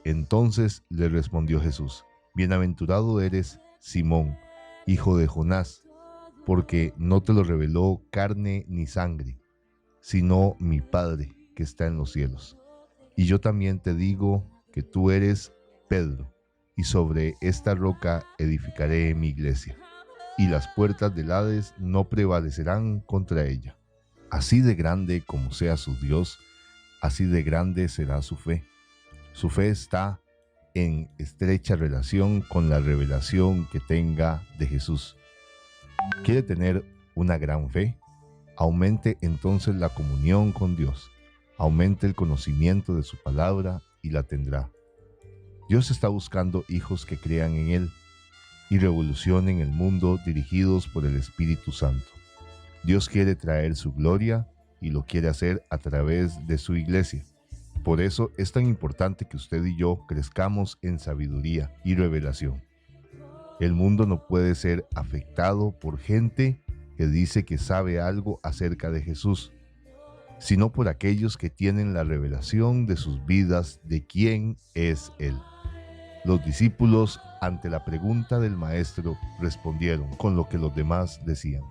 Speaker 5: Entonces le respondió Jesús: bienaventurado eres, Simón, hijo de Jonás, porque no te lo reveló carne ni sangre, sino mi Padre que está en los cielos. Y yo también te digo que tú eres Pedro, y sobre esta roca edificaré mi iglesia, y las puertas del Hades no prevalecerán contra ella. Así de grande como sea su Dios, así de grande será su fe. Su fe está en estrecha relación con la revelación que tenga de Jesús. ¿Quiere tener una gran fe? Aumente entonces la comunión con Dios, aumente el conocimiento de su palabra y la tendrá. Dios está buscando hijos que crean en Él y revolucionen el mundo dirigidos por el Espíritu Santo. Dios quiere traer su gloria y lo quiere hacer a través de su iglesia. Por eso es tan importante que usted y yo crezcamos en sabiduría y revelación. El mundo no puede ser afectado por gente que dice que sabe algo acerca de Jesús, sino por aquellos que tienen la revelación de sus vidas de quién es Él. Los discípulos, ante la pregunta del maestro, respondieron con lo que los demás decían,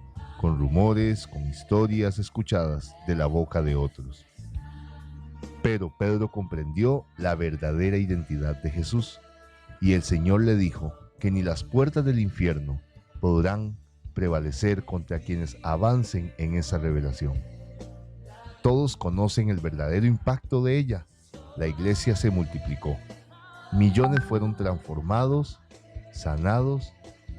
Speaker 5: con rumores, con historias escuchadas de la boca de otros. Pero Pedro comprendió la verdadera identidad de Jesús, y el Señor le dijo que ni las puertas del infierno podrán prevalecer contra quienes avancen en esa revelación. Todos conocen el verdadero impacto de ella. La iglesia se multiplicó. Millones fueron transformados, sanados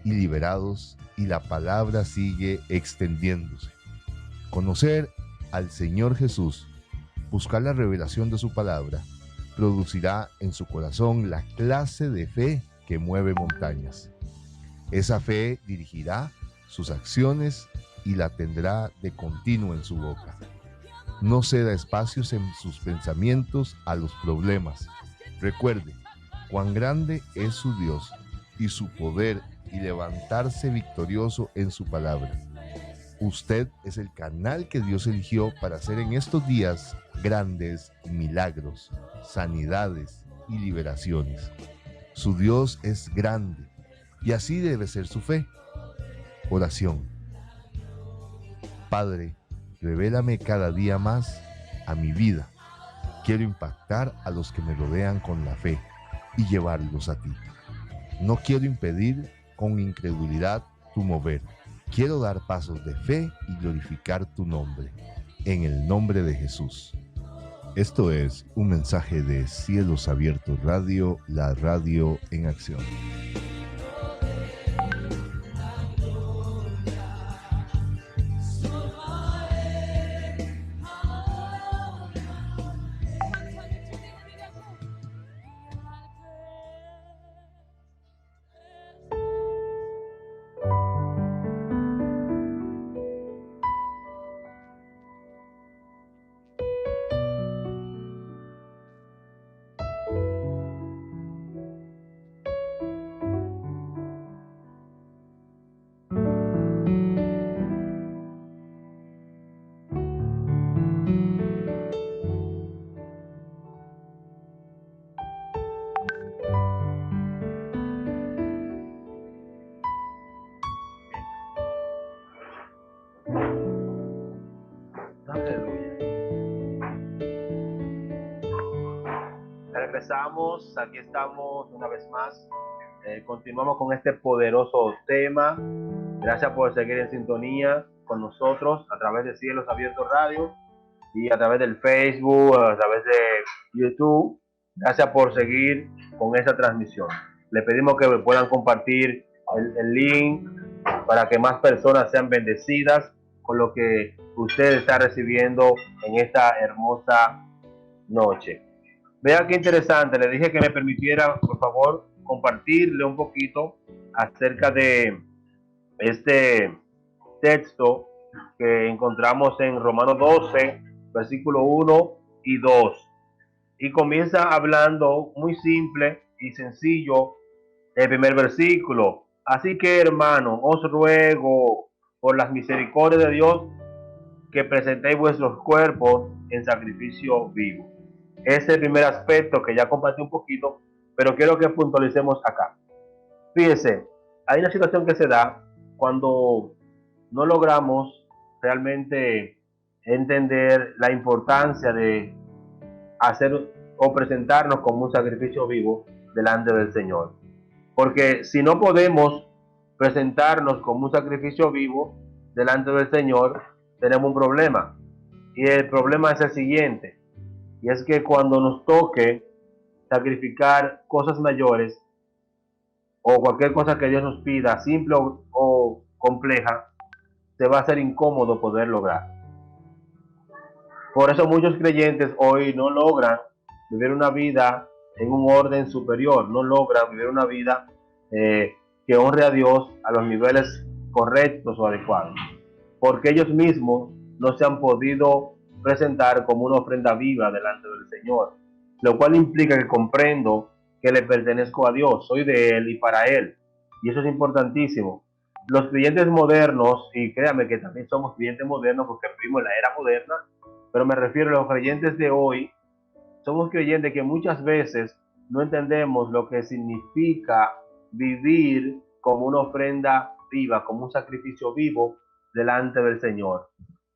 Speaker 5: y liberados, y la palabra sigue extendiéndose. Conocer al Señor Jesús, buscar la revelación de su palabra, producirá en su corazón la clase de fe que mueve montañas. Esa fe dirigirá sus acciones y la tendrá de continuo en su boca. No ceda espacios en sus pensamientos a los problemas. Recuerde cuán grande es su Dios y su poder, y levantarse victorioso en su palabra. Usted es el canal que Dios eligió para hacer en estos días grandes milagros, sanidades y liberaciones. Su Dios es grande y así debe ser su fe. Oración. Padre, revélame cada día más a mi vida. Quiero impactar a los que me rodean con la fe y llevarlos a ti. No quiero impedir con incredulidad tu mover. Quiero dar pasos de fe y glorificar tu nombre. En el nombre de Jesús. Esto es un mensaje de Cielos Abiertos Radio, la radio en acción.
Speaker 2: regresamos, aquí estamos una vez más. Continuamos con este poderoso tema. Gracias por seguir en sintonía con nosotros a través de Cielos Abiertos Radio y a través del Facebook, a través de YouTube. Gracias por seguir con esta transmisión. Le pedimos que puedan compartir el link para que más personas sean bendecidas con lo que usted está recibiendo en esta hermosa noche. Vea qué interesante, le dije que me permitiera, por favor, compartirle un poquito acerca de este texto que encontramos en Romanos 12, versículo 1 y 2. Y comienza hablando muy simple y sencillo el primer versículo. Así que, hermano, os ruego por las misericordias de Dios que presentéis vuestros cuerpos en sacrificio vivo. Ese es el primer aspecto que ya compartí un poquito, pero quiero que puntualicemos acá. Fíjese, hay una situación que se da cuando no logramos realmente entender la importancia de hacer o presentarnos como un sacrificio vivo delante del Señor. Porque si no podemos presentarnos como un sacrificio vivo delante del Señor, tenemos un problema. Y el problema es el siguiente. Y es que cuando nos toque sacrificar cosas mayores o cualquier cosa que Dios nos pida, simple o compleja, se va a hacer incómodo poder lograr. Por eso muchos creyentes hoy no logran vivir una vida en un orden superior, no logran vivir una vida que honre a Dios a los niveles correctos o adecuados, porque ellos mismos no se han podido presentar como una ofrenda viva delante del Señor, lo cual implica que comprendo que le pertenezco a Dios, soy de Él y para Él, y eso es importantísimo. Los creyentes modernos, y créanme que también somos creyentes modernos porque vivimos en la era moderna, pero me refiero a los creyentes de hoy, somos creyentes que muchas veces no entendemos lo que significa vivir como una ofrenda viva, como un sacrificio vivo delante del Señor.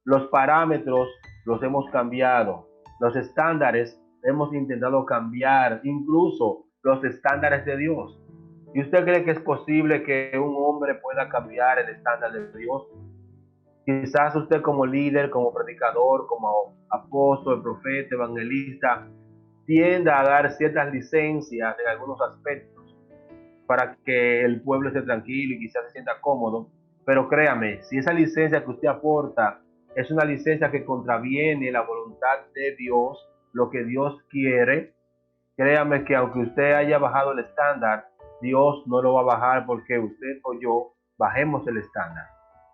Speaker 2: Los parámetros los hemos cambiado, los estándares hemos intentado cambiar, incluso los estándares de Dios. ¿Y usted cree que es posible que un hombre pueda cambiar el estándar de Dios? Quizás usted como líder, como predicador, como apóstol, profeta, evangelista, tienda a dar ciertas licencias en algunos aspectos para que el pueblo esté tranquilo y quizás se sienta cómodo. Pero créame, si esa licencia que usted aporta es una licencia que contraviene la voluntad de Dios, lo que Dios quiere, créame que aunque usted haya bajado el estándar, Dios no lo va a bajar porque usted o yo bajemos el estándar.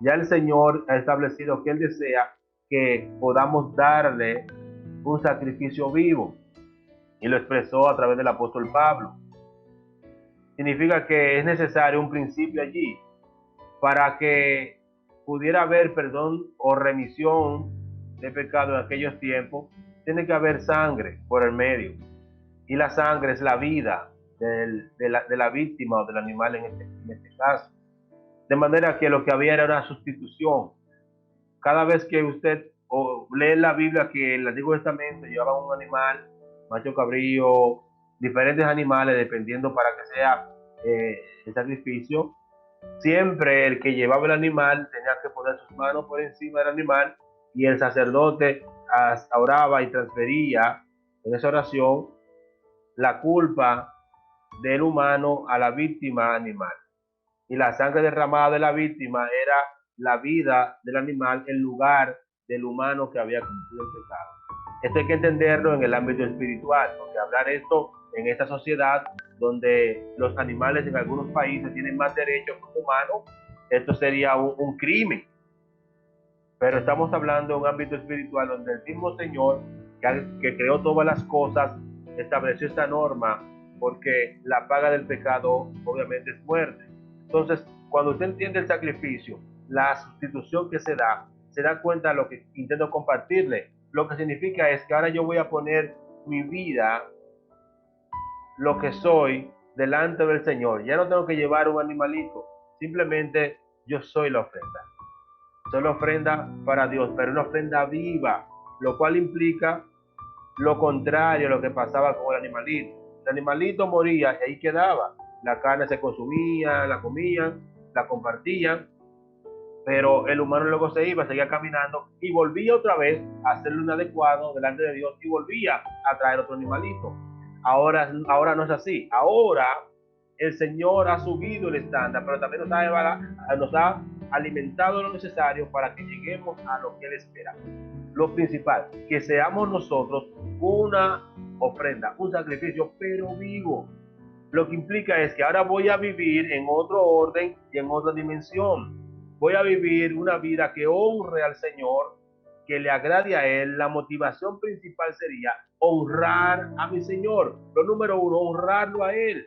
Speaker 2: Ya el Señor ha establecido que Él desea que podamos darle un sacrificio vivo, y lo expresó a través del apóstol Pablo. Significa que es necesario un principio allí para que pudiera haber perdón o remisión de pecado en aquellos tiempos. Tiene que haber sangre por el medio, y la sangre es la vida de la víctima o del animal en este caso. De manera que lo que había era una sustitución. Cada vez que usted lee la Biblia que el Antiguo Testamento llevaba un animal, macho cabrío, diferentes animales, dependiendo para que sea el sacrificio, siempre el que llevaba el animal tenía que poner sus manos por encima del animal, y el sacerdote oraba y transfería en esa oración la culpa del humano a la víctima animal. Y la sangre derramada de la víctima era la vida del animal en lugar del humano que había cometido el pecado. Esto hay que entenderlo en el ámbito espiritual, porque hablar esto en esta sociedad donde los animales en algunos países tienen más derechos que los humanos, esto sería un crimen. Pero estamos hablando de un ámbito espiritual donde el mismo Señor que creó todas las cosas estableció esta norma, porque la paga del pecado obviamente es muerte. Entonces, cuando usted entiende el sacrificio, la sustitución que se da cuenta de lo que intento compartirle. Lo que significa es que ahora yo voy a poner mi vida, lo que soy, delante del Señor. Ya no tengo que llevar un animalito, simplemente yo soy la ofrenda. Soy la ofrenda para Dios, pero una ofrenda viva, lo cual implica lo contrario a lo que pasaba con el animalito. El animalito moría y ahí quedaba. La carne se consumía, la comían, la compartían, pero el humano luego se iba, seguía caminando y volvía otra vez a hacerle un adecuado delante de Dios y volvía a traer otro animalito. Ahora no es así. Ahora el Señor ha subido el estándar, pero también nos ha alimentado lo necesario para que lleguemos a lo que Él espera. Lo principal, que seamos nosotros una ofrenda, un sacrificio, pero vivo. Lo que implica es que ahora voy a vivir en otro orden y en otra dimensión. Voy a vivir una vida que honre al Señor, que le agrade a Él. La motivación principal sería honrar a mi Señor. Lo número uno, honrarlo a Él.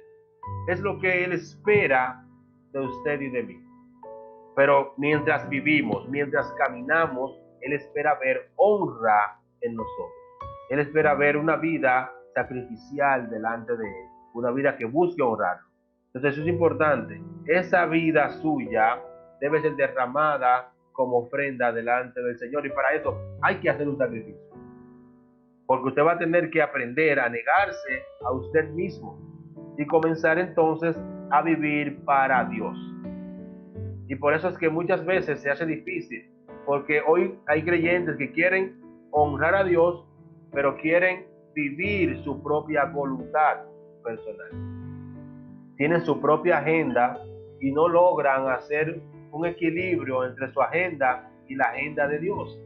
Speaker 2: Es lo que Él espera de usted y de mí. Pero mientras vivimos, mientras caminamos, Él espera ver honra en nosotros. Él espera ver una vida sacrificial delante de Él, una vida que busque honrarlo. Entonces eso es importante. Esa vida suya debe ser derramada como ofrenda delante del Señor, y para eso hay que hacer un sacrificio. Porque usted va a tener que aprender a negarse a usted mismo y comenzar entonces a vivir para Dios. Y por eso es que muchas veces se hace difícil, porque hoy hay creyentes que quieren honrar a Dios, pero quieren vivir su propia voluntad personal. Tienen su propia agenda y no logran hacer un equilibrio entre su agenda y la agenda de Dios.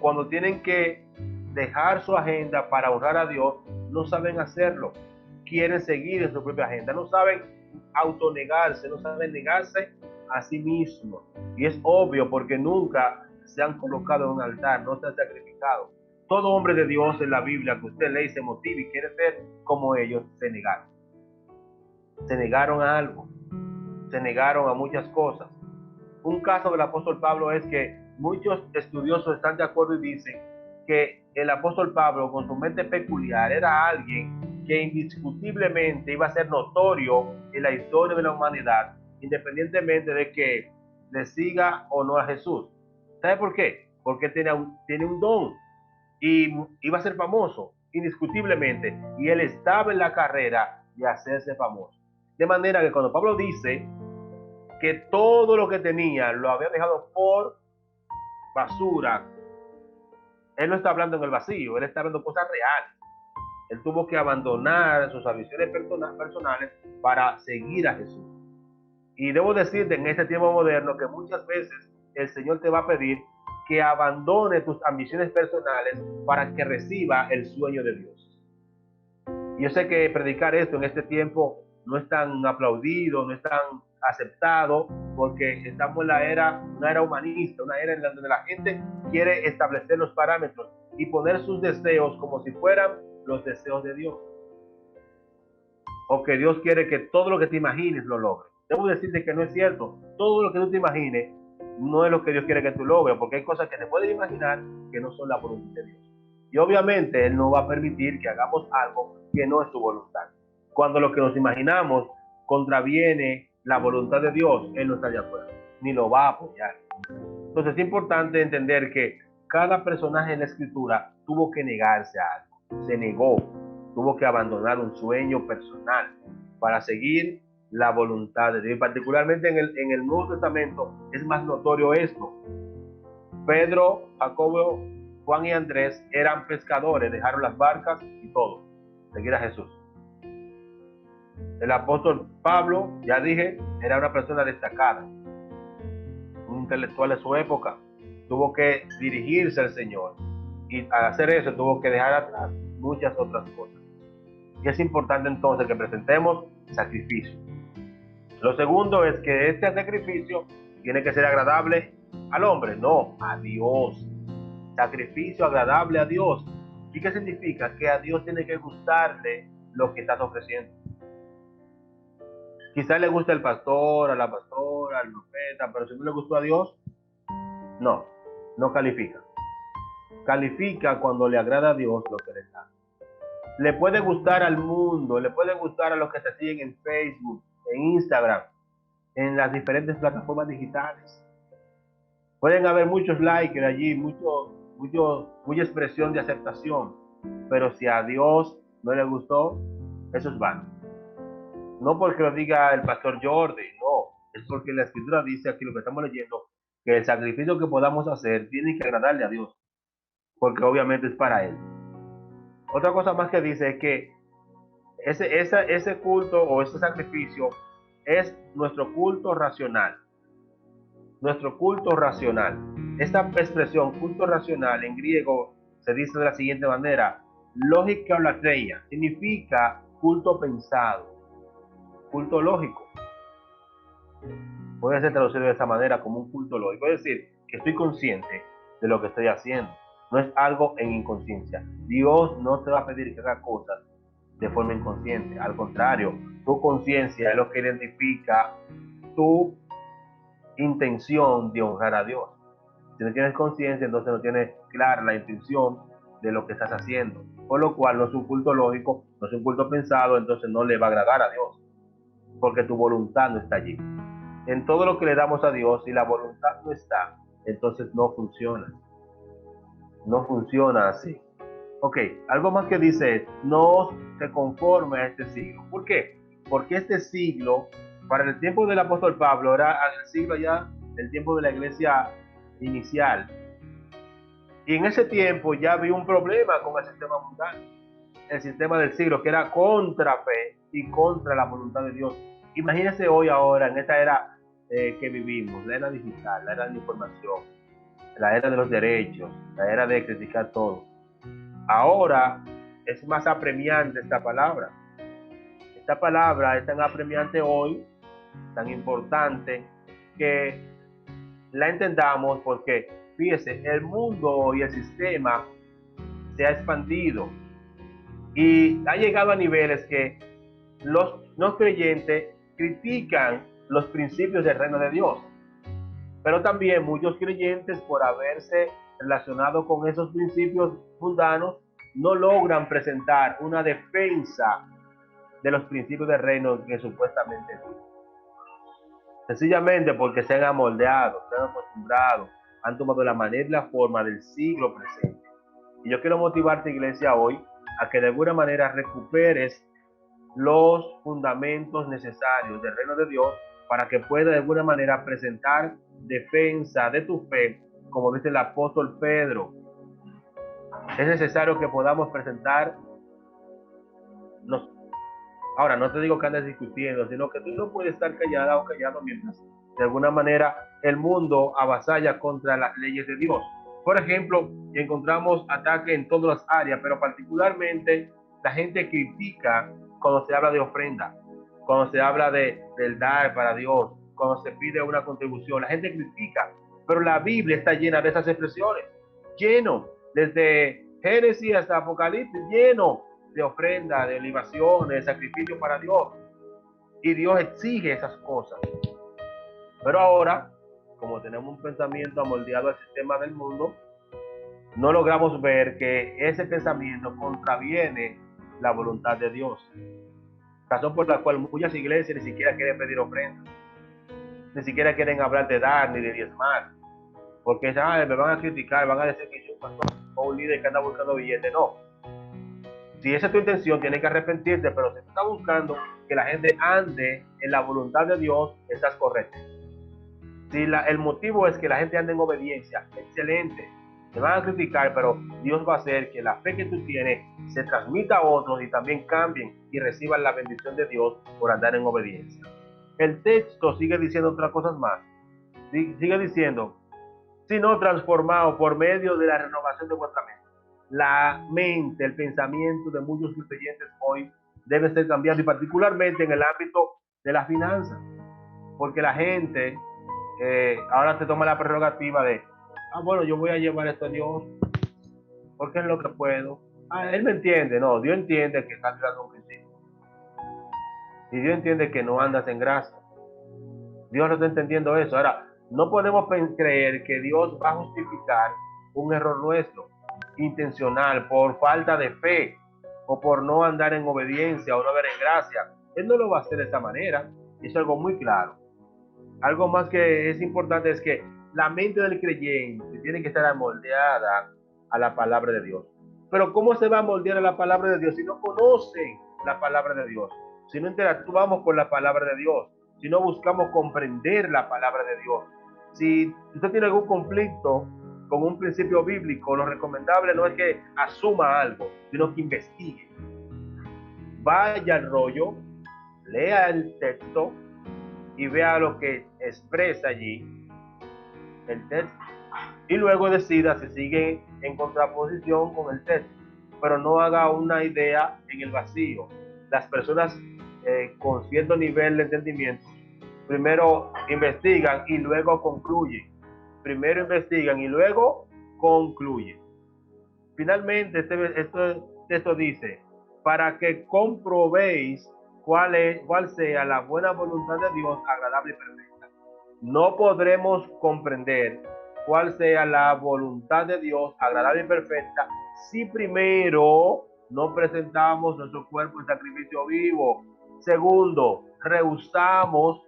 Speaker 2: Cuando tienen que dejar su agenda para honrar a Dios, no saben hacerlo. Quieren seguir en su propia agenda, no saben autonegarse, no saben negarse a sí mismos. Y es obvio, porque nunca se han colocado en un altar, no se han sacrificado. Todo hombre de Dios en la Biblia que usted lee y se motiva y quiere ser como ellos, se negaron. Se negaron a algo, se negaron a muchas cosas. Un caso del apóstol Pablo es que muchos estudiosos están de acuerdo y dicen que el apóstol Pablo, con su mente peculiar, era alguien que indiscutiblemente iba a ser notorio en la historia de la humanidad, independientemente de que le siga o no a Jesús. ¿Sabe por qué? Porque tiene un don y iba a ser famoso, indiscutiblemente, y él estaba en la carrera de hacerse famoso. De manera que cuando Pablo dice que todo lo que tenía lo había dejado por basura, él no está hablando en el vacío, él está hablando cosas reales. Él tuvo que abandonar sus ambiciones personales para seguir a Jesús. Y debo decirte en este tiempo moderno que muchas veces el Señor te va a pedir que abandone tus ambiciones personales para que reciba el sueño de Dios. Y yo sé que predicar esto en este tiempo no es tan aplaudido, no es tan aceptado, porque estamos en una era humanista, una era en la donde la gente quiere establecer los parámetros y poner sus deseos como si fueran los deseos de Dios. O que Dios quiere que todo lo que te imagines lo logres. Debo decirte que no es cierto. Todo lo que tú te imagines no es lo que Dios quiere que tú logres, porque hay cosas que te puedes imaginar que no son la voluntad de Dios. Y obviamente Él no va a permitir que hagamos algo que no es su voluntad. Cuando lo que nos imaginamos contraviene la voluntad de Dios, Él no está de acuerdo, ni lo va a apoyar. Entonces es importante entender que cada personaje en la Escritura tuvo que negarse a algo, se negó, tuvo que abandonar un sueño personal para seguir la voluntad de Dios. Y particularmente en el Nuevo Testamento es más notorio esto. Pedro, Jacobo, Juan y Andrés eran pescadores, dejaron las barcas y todo, seguir a Jesús. El apóstol Pablo, ya dije, era una persona destacada, un intelectual de su época, tuvo que dirigirse al Señor, y al hacer eso tuvo que dejar atrás muchas otras cosas. Y es importante entonces que presentemos sacrificio. Lo segundo es que este sacrificio tiene que ser agradable al hombre, no a Dios. Sacrificio agradable a Dios. ¿Y qué significa? Que a Dios tiene que gustarle lo que estás ofreciendo. Quizás le gusta el pastor, a la pastora, al profeta, pero si no le gustó a Dios, no califica. Califica cuando le agrada a Dios lo que le da. Le puede gustar al mundo, le puede gustar a los que te siguen en Facebook, en Instagram, en las diferentes plataformas digitales. Pueden haber muchos likes allí, mucha expresión de aceptación, pero si a Dios no le gustó, eso es vano. No porque lo diga el pastor Jordi, no, es porque la escritura dice aquí lo que estamos leyendo, que el sacrificio que podamos hacer tiene que agradarle a Dios, porque obviamente es para Él. Otra cosa más que dice es que ese culto o ese sacrificio es nuestro culto racional. Nuestro culto racional. Esta expresión culto racional en griego se dice de la siguiente manera: lógica o latreia, significa culto pensado, culto lógico. Puede ser traducido de esa manera como un culto lógico, es decir, que estoy consciente de lo que estoy haciendo. No es algo en inconsciencia. Dios no te va a pedir que hagas cosas de forma inconsciente. Al contrario, tu conciencia es lo que identifica tu intención de honrar a Dios. Si no tienes conciencia, entonces no tienes clara la intención de lo que estás haciendo. Por lo cual no es un culto lógico, no es un culto pensado, entonces no le va a agradar a Dios. Porque tu voluntad no está allí. En todo lo que le damos a Dios, si la voluntad no está, entonces no funciona. No funciona así. Ok, algo más que dice es: no se conforme a este siglo. ¿Por qué? Porque este siglo, para el tiempo del apóstol Pablo, era el siglo ya, el tiempo de la iglesia inicial. Y en ese tiempo ya había un problema con el sistema mundano, el sistema del siglo, que era contra fe y contra la voluntad de Dios. Imagínense hoy, ahora, en esta era que vivimos, la era digital, la era de la información, la era de los derechos, la era de criticar todo. Ahora es más apremiante esta palabra. Esta palabra es tan apremiante hoy, tan importante, que la entendamos porque, fíjese, el mundo y el sistema se ha expandido y ha llegado a niveles que los no creyentes critican los principios del reino de Dios. Pero también muchos creyentes, por haberse relacionado con esos principios mundanos, no logran presentar una defensa de los principios del reino que supuestamente es. Sencillamente porque se han amoldeado, se han acostumbrado, han tomado la manera y la forma del siglo presente. Y yo quiero motivarte, iglesia, hoy a que de alguna manera recuperes los fundamentos necesarios del reino de Dios para que pueda de alguna manera presentar defensa de tu fe, como dice el apóstol Pedro. Es necesario que podamos presentar los... Ahora, no te digo que andes discutiendo, sino que tú no puedes estar callada o callado mientras de alguna manera el mundo avasalla contra las leyes de Dios. Por ejemplo, encontramos ataques en todas las áreas, pero particularmente la gente critica cuando se habla de ofrenda, cuando se habla del dar para Dios, cuando se pide una contribución. La gente critica, pero la Biblia está llena de esas expresiones, lleno, desde Génesis hasta Apocalipsis, lleno de ofrenda, de libaciones, de sacrificio para Dios. Y Dios exige esas cosas. Pero ahora, como tenemos un pensamiento amoldeado al sistema del mundo, no logramos ver que ese pensamiento contraviene la voluntad de Dios. Razón por la cual muchas iglesias ni siquiera quieren pedir ofrendas, ni siquiera quieren hablar de dar ni de diezmar, porque me van a criticar, van a decir que yo soy un pastor o un líder que anda buscando billetes. No. Si esa es tu intención, tienes que arrepentirte, pero si tú estás buscando que la gente ande en la voluntad de Dios, estás correcto. Si el motivo es que la gente ande en obediencia, excelente. Te van a criticar, pero Dios va a hacer que la fe que tú tienes se transmita a otros y también cambien y reciban la bendición de Dios por andar en obediencia. El texto sigue diciendo otras cosas más. Sigue diciendo: sino transformado por medio de la renovación de vuestra mente. La mente, el pensamiento de muchos creyentes hoy debe ser cambiado, y particularmente en el ámbito de las finanzas, porque la gente ahora se toma la prerrogativa de: bueno, yo voy a llevar esto a Dios porque es lo que puedo. Él me entiende. No, Dios entiende que estás violando un principio, y Dios entiende que no andas en gracia. Dios no está entendiendo eso. Ahora, no podemos creer que Dios va a justificar un error nuestro intencional por falta de fe o por no andar en obediencia o no ver en gracia. Él no lo va a hacer de esta manera. Es algo muy claro. Algo más que es importante es que la mente del creyente tiene que estar amoldeada a la palabra de Dios. Pero ¿cómo se va a moldear a la palabra de Dios si no conocen la palabra de Dios, si no interactuamos con la palabra de Dios, si no buscamos comprender la palabra de Dios, si usted tiene algún conflicto con un principio bíblico, lo recomendable no es que asuma algo, sino que investigue. Vaya al rollo, lea el texto y vea lo que expresa allí el texto. Y luego decida si sigue en contraposición con el texto. Pero no haga una idea en el vacío. Las personas con cierto nivel de entendimiento primero investigan y luego concluyen. Primero investigan y luego concluyen. Finalmente, este texto dice, para que comprobéis cuál sea la buena voluntad de Dios, agradable y perfecta. No podremos comprender cuál sea la voluntad de Dios, agradable y perfecta, si primero no presentamos nuestro cuerpo en sacrificio vivo. Segundo, rehusamos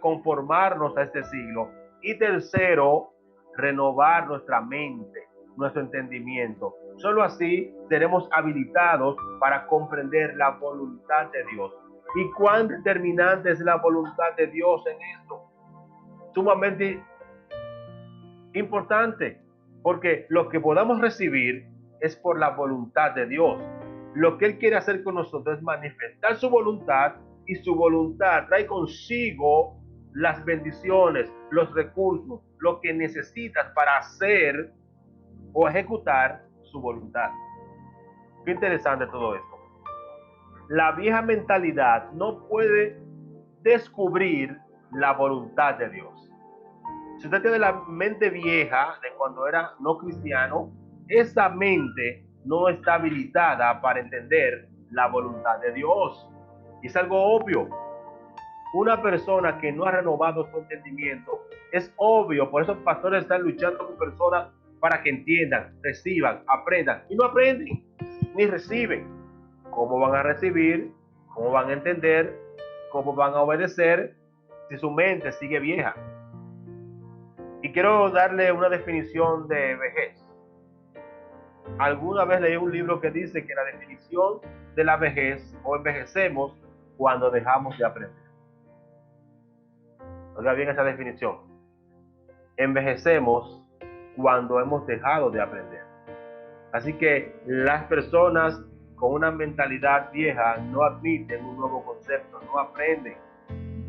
Speaker 2: conformarnos a este siglo. Y tercero, renovar nuestra mente, nuestro entendimiento. Solo así seremos habilitados para comprender la voluntad de Dios. ¿Y cuán determinante es la voluntad de Dios en esto? Sumamente importante, porque lo que podamos recibir es por la voluntad de Dios. Lo que Él quiere hacer con nosotros es manifestar su voluntad, y su voluntad trae consigo las bendiciones, los recursos, lo que necesitas para hacer o ejecutar su voluntad. Qué interesante todo esto. La vieja mentalidad no puede descubrir la voluntad de Dios. Si usted tiene la mente vieja de cuando era no cristiano, esa mente no está habilitada para entender la voluntad de Dios. Y es algo obvio. Una persona que no ha renovado su entendimiento, es obvio, por eso los pastores están luchando con personas para que entiendan, reciban, aprendan, y no aprenden, ni reciben. ¿Cómo van a recibir? ¿Cómo van a entender? ¿Cómo van a obedecer si su mente sigue vieja? Y quiero darle una definición de vejez. Alguna vez leí un libro que dice que la definición de la vejez, o envejecemos cuando dejamos de aprender. Oiga bien esa definición. Envejecemos cuando hemos dejado de aprender. Así que las personas con una mentalidad vieja no admiten un nuevo concepto, no aprenden,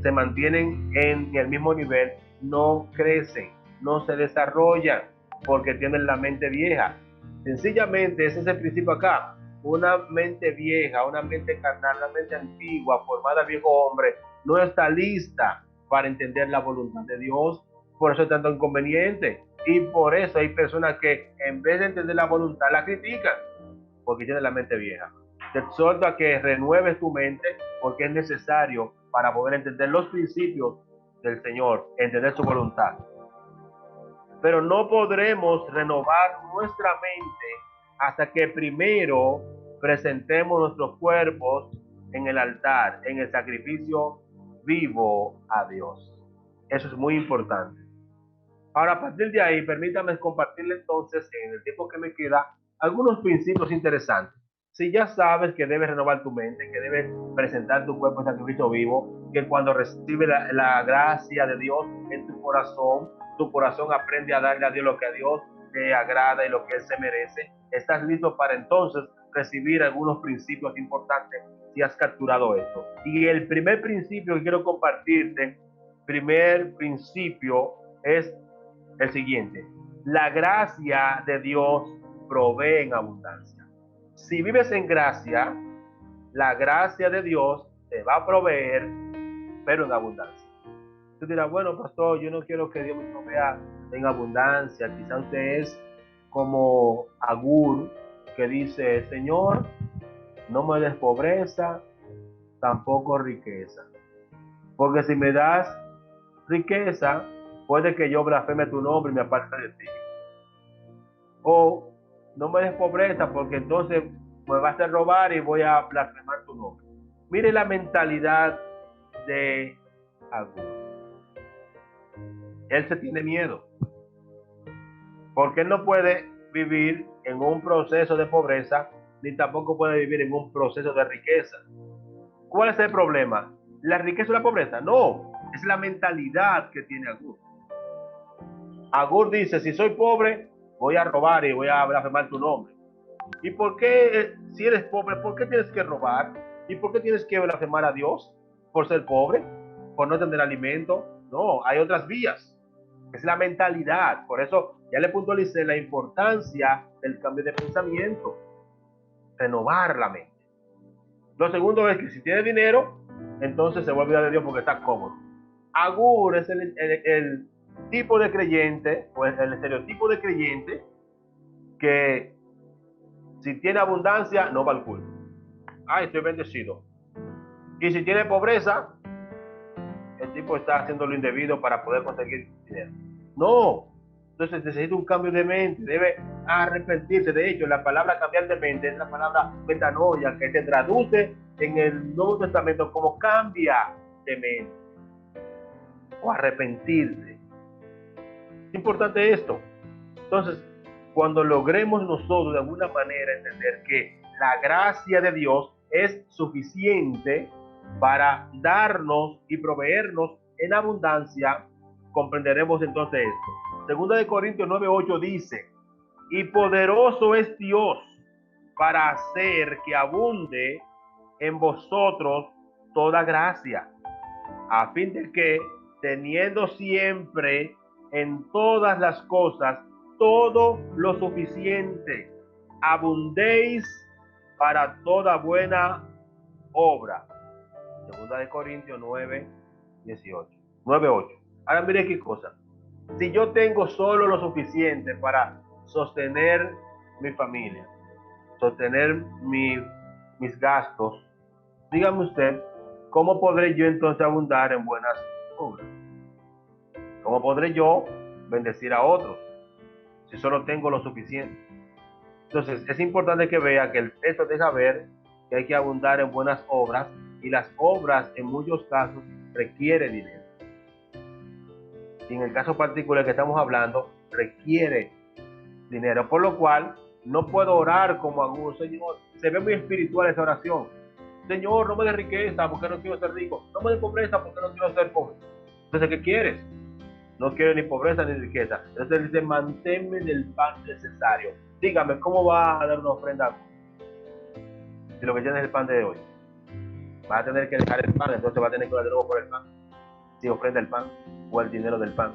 Speaker 2: se mantienen en el mismo nivel, no crecen, no se desarrollan porque tienen la mente vieja. Sencillamente ese es el principio acá. Una mente vieja, una mente carnal, una mente antigua, formada al viejo hombre, no está lista para entender la voluntad de Dios. Por eso es tanto inconveniente. Y por eso hay personas que en vez de entender la voluntad, la critican, porque tienen la mente vieja. Te exhorto a que renueves tu mente, porque es necesario para poder entender los principios del Señor, entender su voluntad. Pero no podremos renovar nuestra mente hasta que primero presentemos nuestros cuerpos en el altar, en el sacrificio vivo a Dios. Eso es muy importante. Ahora, a partir de ahí, permítame compartirle entonces, en el tiempo que me queda, algunos principios interesantes. Si ya sabes que debes renovar tu mente, que debes presentar tu cuerpo en sacrificio vivo, que cuando recibe la gracia de Dios en tu corazón aprende a darle a Dios lo que a Dios le agrada y lo que Él se merece, estás listo para entonces recibir algunos principios importantes si has capturado esto. Y el primer principio que quiero compartirte, primer principio es el siguiente: la gracia de Dios provee en abundancia. Si vives en gracia, la gracia de Dios te va a proveer, pero en abundancia. Tú dirás, bueno, pastor, yo no quiero que Dios me provea en abundancia. Quizás usted es como Agur, que dice, Señor, no me des pobreza, tampoco riqueza. Porque si me das riqueza, puede que yo blasfeme tu nombre y me aparte de ti. O no me des pobreza, porque entonces me vas a robar y voy a blasfemar tu nombre. Mire la mentalidad de Agur. Él se tiene miedo, porque él no puede vivir en un proceso de pobreza ni tampoco puede vivir en un proceso de riqueza. ¿Cuál es el problema? ¿La riqueza o la pobreza? No, es la mentalidad que tiene Agur. Agur dice, si soy pobre, voy a robar y voy a blasfemar tu nombre. ¿Y por qué, si eres pobre, por qué tienes que robar? ¿Y por qué tienes que blasfemar a Dios? ¿Por ser pobre? ¿Por no tener alimento? No, hay otras vías. Es la mentalidad. Por eso ya le puntualicé la importancia del cambio de pensamiento. Renovar la mente. Lo segundo es que si tiene dinero, entonces se va a olvidar de Dios porque está cómodo. Agur es el tipo de creyente, o el estereotipo de creyente, que si tiene abundancia, no va al culto. Ay, estoy bendecido. Y si tiene pobreza, el tipo está haciendo lo indebido para poder conseguir dinero. No. Entonces necesita un cambio de mente, debe arrepentirse. De hecho, la palabra cambiar de mente es la palabra metanoia, que se traduce en el Nuevo Testamento como cambia de mente o arrepentirse. Es importante esto. Entonces, cuando logremos nosotros de alguna manera entender que la gracia de Dios es suficiente para darnos y proveernos en abundancia, comprenderemos entonces esto. Segunda de Corintios 9:8 dice, y poderoso es Dios para hacer que abunde en vosotros toda gracia, a fin de que, teniendo siempre en todas las cosas todo lo suficiente, abundéis para toda buena obra. Segunda de Corintios 9:8. Ahora mire qué cosa. Si yo tengo solo lo suficiente para sostener mi familia, sostener mis gastos, dígame usted, ¿cómo podré yo entonces abundar en buenas obras? ¿Cómo podré yo bendecir a otros si solo tengo lo suficiente? Entonces es importante que vea que el texto deja ver que hay que abundar en buenas obras, y las obras en muchos casos requieren dinero. Y en el caso particular que estamos hablando, requiere dinero, por lo cual no puedo orar como Agur. Señor, se ve muy espiritual esa oración. Señor, no me dé riqueza porque no quiero ser rico, no me dé pobreza porque no quiero ser pobre. Entonces, ¿qué quieres? No quiero ni pobreza ni riqueza. Entonces él dice, manténme del pan necesario. Dígame, ¿cómo va a dar una ofrenda si lo que tiene es el pan de hoy? Va a tener que dejar el pan, entonces va a tener que dar de nuevo por el pan. Si ofrenda el pan o el dinero del pan.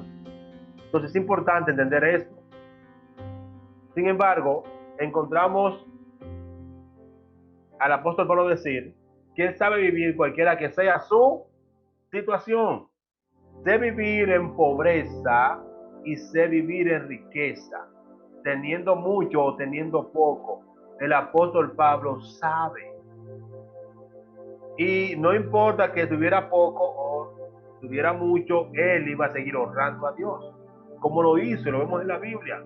Speaker 2: Entonces es importante entender esto. Sin embargo, encontramos al apóstol Pablo decir que él sabe vivir cualquiera que sea su situación. Sé vivir en pobreza y sé vivir en riqueza, teniendo mucho o teniendo poco. El apóstol Pablo sabe. Y no importa que tuviera poco o tuviera mucho, él iba a seguir honrando a Dios, como lo hizo, lo vemos en la Biblia.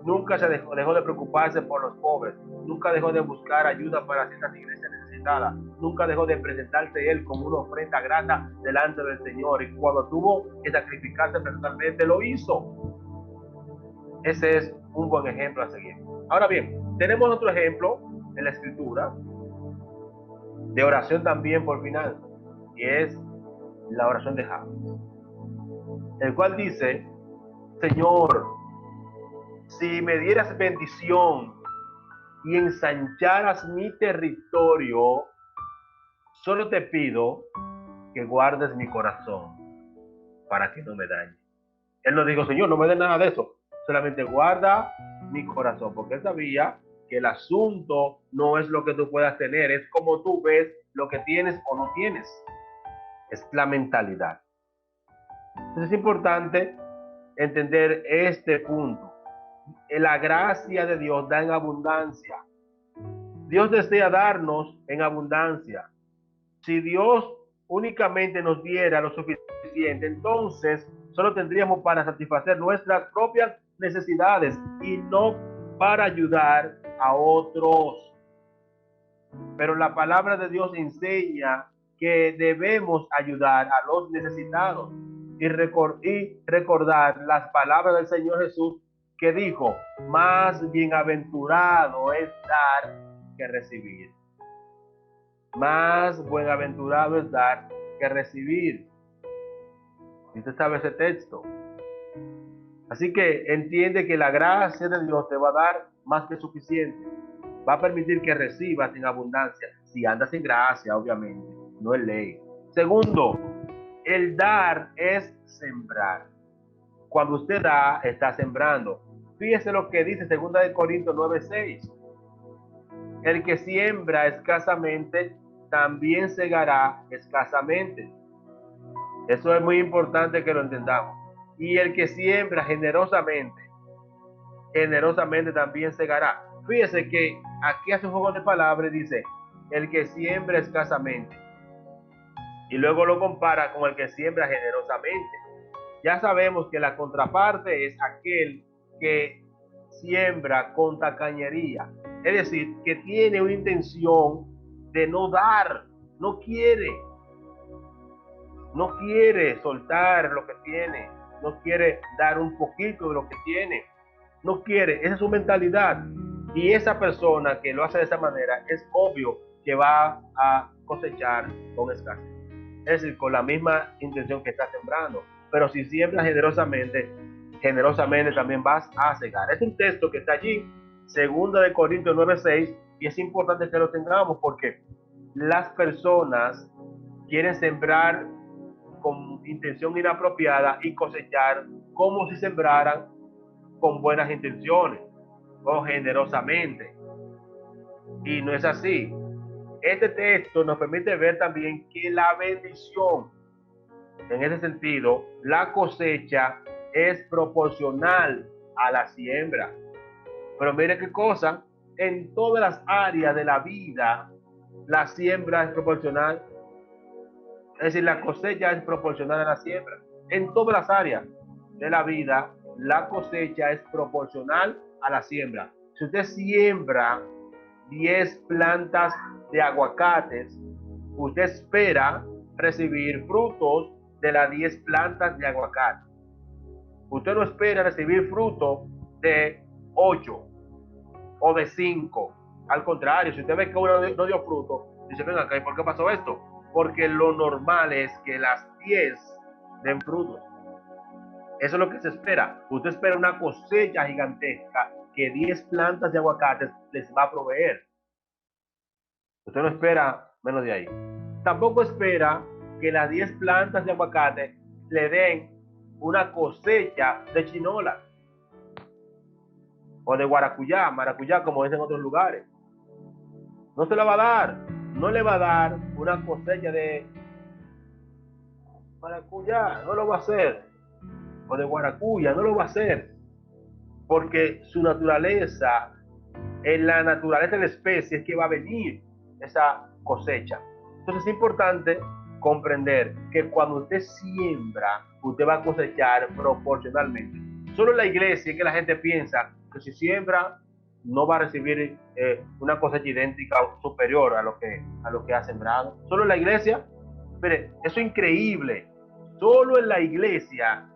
Speaker 2: Nunca se dejó de preocuparse por los pobres, nunca dejó de buscar ayuda para ciertas iglesias necesitadas, nunca dejó de presentarse él como una ofrenda grata delante del Señor, y cuando tuvo que sacrificarse personalmente, lo hizo. Ese es un buen ejemplo a seguir. Ahora bien, tenemos otro ejemplo en la Escritura de oración también por finanzas, y es la oración de Jabes, el cual dice, Señor, si me dieras bendición y ensancharas mi territorio, solo te pido que guardes mi corazón para que no me dañe. Él no dijo, Señor, no me dé nada de eso, solamente guarda mi corazón, porque él sabía que el asunto no es lo que tú puedas tener, es como tú ves lo que tienes o no tienes. Es la mentalidad. Entonces es importante entender este punto. La gracia de Dios da en abundancia. Dios desea darnos en abundancia. Si Dios únicamente nos diera lo suficiente, entonces solo tendríamos para satisfacer nuestras propias necesidades y no para ayudar a otros. Pero la palabra de Dios enseña que debemos ayudar a los necesitados y recordar las palabras del Señor Jesús, que dijo, más bienaventurado es dar que recibir. Más bienaventurado es dar que recibir. Y usted sabe ese texto. Así que entiende que la gracia de Dios te va a dar más que suficiente. Va a permitir que recibas en abundancia. Si andas en gracia, obviamente, no es ley. Segundo, el dar es sembrar. Cuando usted da, está sembrando. Fíjese lo que dice 2 Corintios 9:6. El que siembra escasamente, también segará escasamente. Eso es muy importante que lo entendamos. Y el que siembra generosamente también segará. Fíjese que aquí hace un juego de palabras y dice, el que siembra escasamente. Y luego lo compara con el que siembra generosamente. Ya sabemos que la contraparte es aquel que siembra con tacañería. Es decir, que tiene una intención de no dar, no quiere soltar lo que tiene, no quiere dar un poquito de lo que tiene, no quiere, esa es su mentalidad. Y esa persona que lo hace de esa manera, es obvio que va a cosechar con escasez. Es decir, con la misma intención que está sembrando. Pero si siembras generosamente también vas a segar. Es un texto que está allí, 2 Corintios 9:6, y es importante que lo tengamos porque las personas quieren sembrar con intención inapropiada y cosechar como si sembraran con buenas intenciones o generosamente. Y no es así. Este texto nos permite ver también que la bendición, en ese sentido, la cosecha es proporcional a la siembra. Pero mire qué cosa, en todas las áreas de la vida, la siembra es proporcional. Es decir, la cosecha es proporcional a la siembra. En todas las áreas de la vida, la cosecha es proporcional a la siembra. Si usted siembra 10 plantas de aguacates, usted espera recibir frutos de las 10 plantas de aguacate. Usted no espera recibir fruto de 8 o de 5. Al contrario, si usted ve que uno no dio fruto, dice, venga acá, ¿y por qué pasó esto? Porque lo normal es que las 10 den frutos. Eso es lo que se espera. Usted espera una cosecha gigantesca que 10 plantas de aguacates les va a proveer. Usted no espera menos de ahí. Tampoco espera que las 10 plantas de aguacate le den una cosecha de chinola o de maracuyá, como dicen en otros lugares. No se la va a dar. No le va a dar una cosecha de maracuyá, no lo va a hacer. O de guaracuya, no lo va a hacer. Porque su naturaleza, en la naturaleza de la especie, es que va a venir esa cosecha. Entonces es importante comprender que cuando usted siembra, usted va a cosechar proporcionalmente. Solo en la iglesia es que la gente piensa que si siembra no va a recibir una cosecha idéntica o superior a lo que ha sembrado. Solo en la iglesia, pero eso es increíble. Solo en la iglesia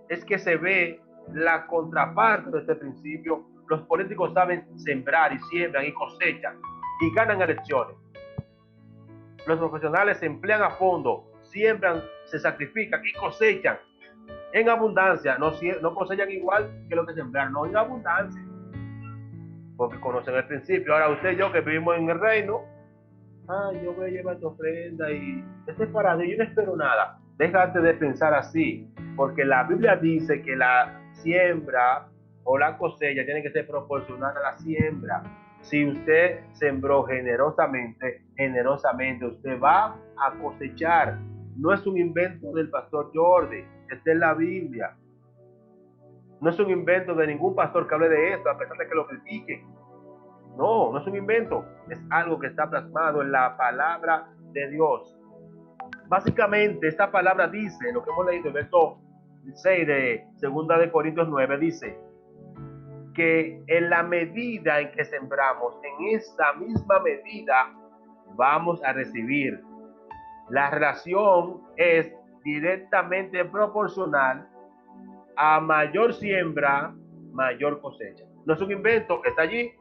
Speaker 2: es que se ve la contraparte de este principio. Los políticos saben sembrar y siembran y cosechan y ganan elecciones. Los profesionales se emplean a fondo, siembran, se sacrifican y cosechan en abundancia. No cosechan igual que lo que sembraron, no en abundancia, porque conocen el principio. Ahora usted y yo que vivimos en el reino, yo voy a llevar tu ofrenda y estoy parado, yo no espero nada. Déjate de pensar así, porque la Biblia dice que la siembra o la cosecha tiene que ser proporcional a la siembra. Si usted sembró generosamente usted va a cosechar. No es un invento del pastor Jordi, está en la Biblia. No es un invento de ningún pastor que hable de esto, a pesar de que lo critiquen. No es un invento, es algo que está plasmado en la palabra de Dios. Básicamente, esta palabra dice, lo que hemos leído en el verso 6 de 2 Corintios 9, dice que en la medida en que sembramos, en esa misma medida vamos a recibir. La relación es directamente proporcional a mayor siembra, mayor cosecha. No es un invento, está allí.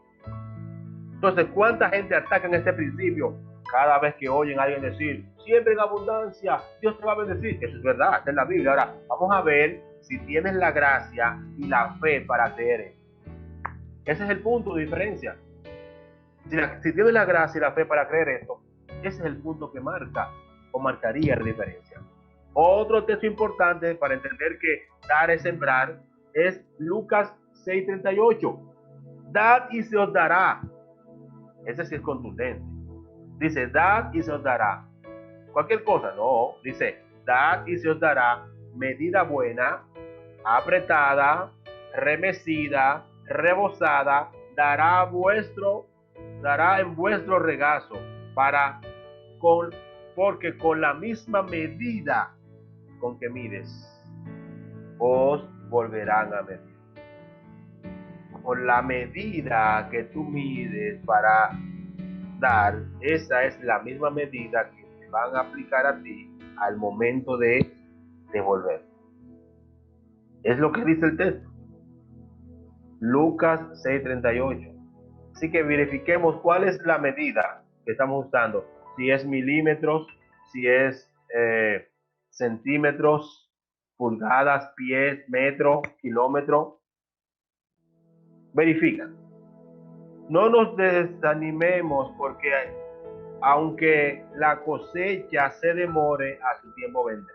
Speaker 2: Entonces, ¿cuánta gente atacan este principio? Cada vez que oyen a alguien decir, siempre en abundancia, Dios te va a bendecir. Eso es verdad, está en la Biblia. Ahora, vamos a ver si tienes la gracia y la fe para creer eso. Ese es el punto de diferencia. Si tienes la gracia y la fe para creer esto, ese es el punto que marca o marcaría la diferencia. Otro texto importante para entender que dar es sembrar es Lucas 6:38. Dad y se os dará. Ese sí es contundente. Dice, dad y se os dará. Cualquier cosa, no. Dice, dad y se os dará medida buena, apretada, remecida, rebosada, dará en vuestro regazo, porque con la misma medida con que mides, os volverán a medir. Con la medida que tú mides para dar, esa es la misma medida que te van a aplicar a ti al momento de devolver. Es lo que dice el texto. Lucas 6:38. Así que verifiquemos cuál es la medida que estamos usando. Si es milímetros, si es centímetros, pulgadas, pies, metro, kilómetro. Verifica. No nos desanimemos porque aunque la cosecha se demore, a su tiempo vendrá.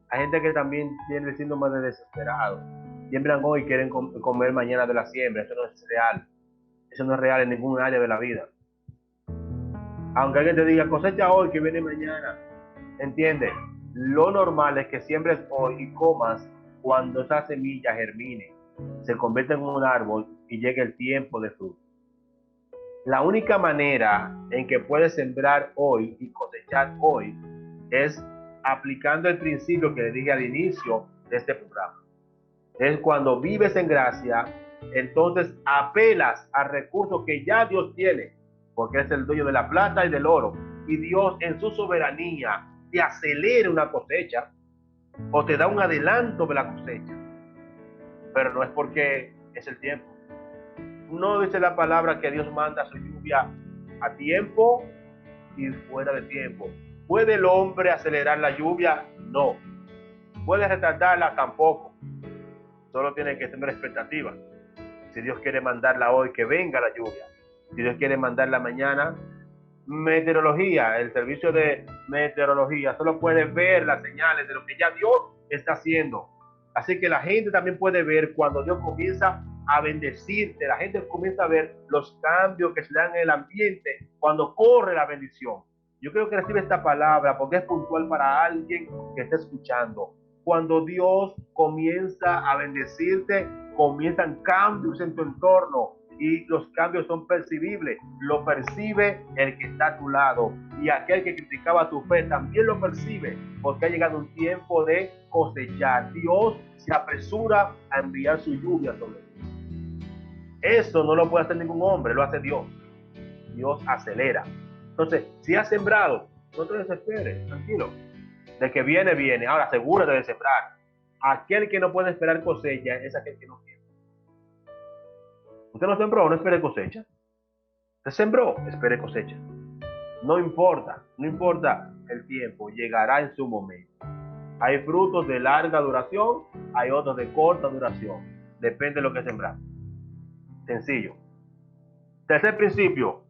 Speaker 2: Hay gente que también tiene el síndrome de desesperado. Siembran hoy y quieren comer mañana de la siembra. Eso no es real. Eso no es real en ningún área de la vida. Aunque alguien te diga cosecha hoy que viene mañana, entiende, lo normal es que siembres hoy y comas cuando esa semilla germine, se convierta en un árbol y llegue el tiempo de fruto. La única manera en que puedes sembrar hoy y cosechar hoy es aplicando el principio que le dije al inicio de este programa. Es cuando vives en gracia, entonces apelas a recursos que ya Dios tiene, porque es el dueño de la plata y del oro, y Dios en su soberanía te acelera una cosecha o te da un adelanto de la cosecha, pero no es porque es el tiempo. No dice la palabra que Dios manda su lluvia a tiempo y fuera de tiempo. ¿Puede el hombre acelerar la lluvia? No. ¿Puede retardarla? Tampoco. Solo tiene que tener expectativa. Si Dios quiere mandarla hoy, que venga la lluvia. Si Dios quiere mandarla mañana, meteorología, el servicio de meteorología solo puede ver las señales de lo que ya Dios está haciendo. Así que la gente también puede ver cuando Dios comienza a bendecirte. La gente comienza a ver los cambios que se dan en el ambiente cuando corre la bendición. Yo creo que recibe esta palabra porque es puntual para alguien que está escuchando. Cuando Dios comienza a bendecirte, comienzan cambios en tu entorno y los cambios son percibibles. Lo percibe el que está a tu lado, y aquel que criticaba tu fe también lo percibe, porque ha llegado un tiempo de cosechar. Dios se apresura a enviar su lluvia sobre ti. Eso no lo puede hacer ningún hombre, lo hace Dios. Dios acelera. Entonces, si has sembrado, no te desesperes, tranquilo. De que viene, viene. Ahora, asegúrate de sembrar. Aquel que no puede esperar cosecha es aquel que no quiere. Usted no sembró, no espere cosecha. Usted sembró, espere cosecha. No importa el tiempo, llegará en su momento. Hay frutos de larga duración, hay otros de corta duración. Depende de lo que sembrar. Sencillo. Tercer principio.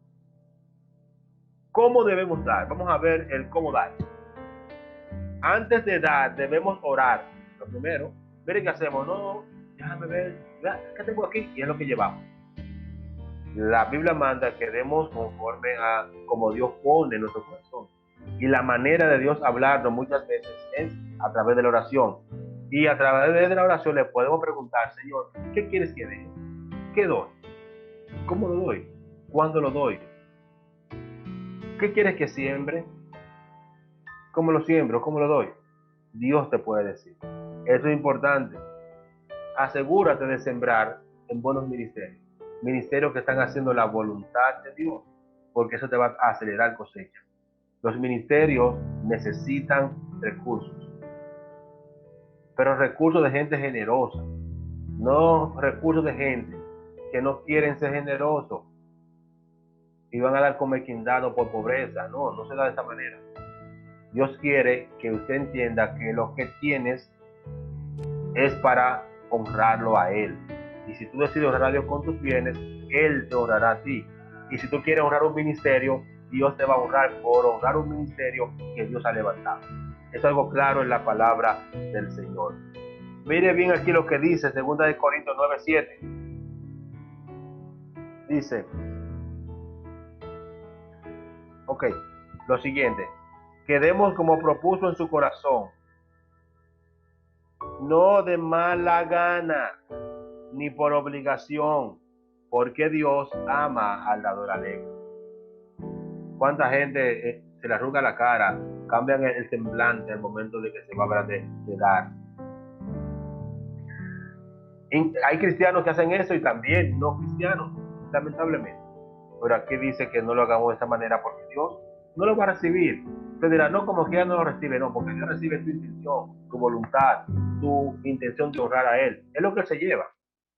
Speaker 2: ¿Cómo debemos dar? Vamos a ver el cómo dar. Antes de dar, debemos orar. Lo primero, miren qué hacemos. No, déjame ver, ¿qué tengo aquí? Y es lo que llevamos. La Biblia manda que demos conforme a como Dios pone en nuestro corazón. Y la manera de Dios hablarnos muchas veces es a través de la oración. Y a través de la oración le podemos preguntar, Señor, ¿qué quieres que dé? ¿Qué doy? ¿Cómo lo doy? ¿Cuándo lo doy? ¿Qué quieres que siembre? ¿Cómo lo siembro? ¿Cómo lo doy? Dios te puede decir. Eso es importante. Asegúrate de sembrar en buenos ministerios. Ministerios que están haciendo la voluntad de Dios, porque eso te va a acelerar cosecha. Los ministerios necesitan recursos, pero recursos de gente generosa, no recursos de gente que no quieren ser generosos. y van a dar con mezquindad o por pobreza. No, no se da de esta manera. Dios quiere que usted entienda que lo que tienes es para honrarlo a Él. Y si tú decides honrar a Dios con tus bienes, Él te honrará a ti. Y si tú quieres honrar un ministerio, Dios te va a honrar por honrar un ministerio que Dios ha levantado. Es algo claro en la palabra del Señor. Mire bien aquí lo que dice 2 Corintios 9:7. Dice, lo siguiente: quedemos como propuso en su corazón, no de mala gana, ni por obligación, porque Dios ama al dador alegre. ¿Cuánta gente se le arruga la cara, cambian el semblante al momento de que se va a hablar de dar? Hay cristianos que hacen eso y también no cristianos, lamentablemente. Pero aquí dice que no lo hagamos de esa manera porque Dios no lo va a recibir. Usted dirá, no, como que ya no lo recibe. No, porque Dios recibe tu intención, tu voluntad, tu intención de honrar a Él. Es lo que Él se lleva.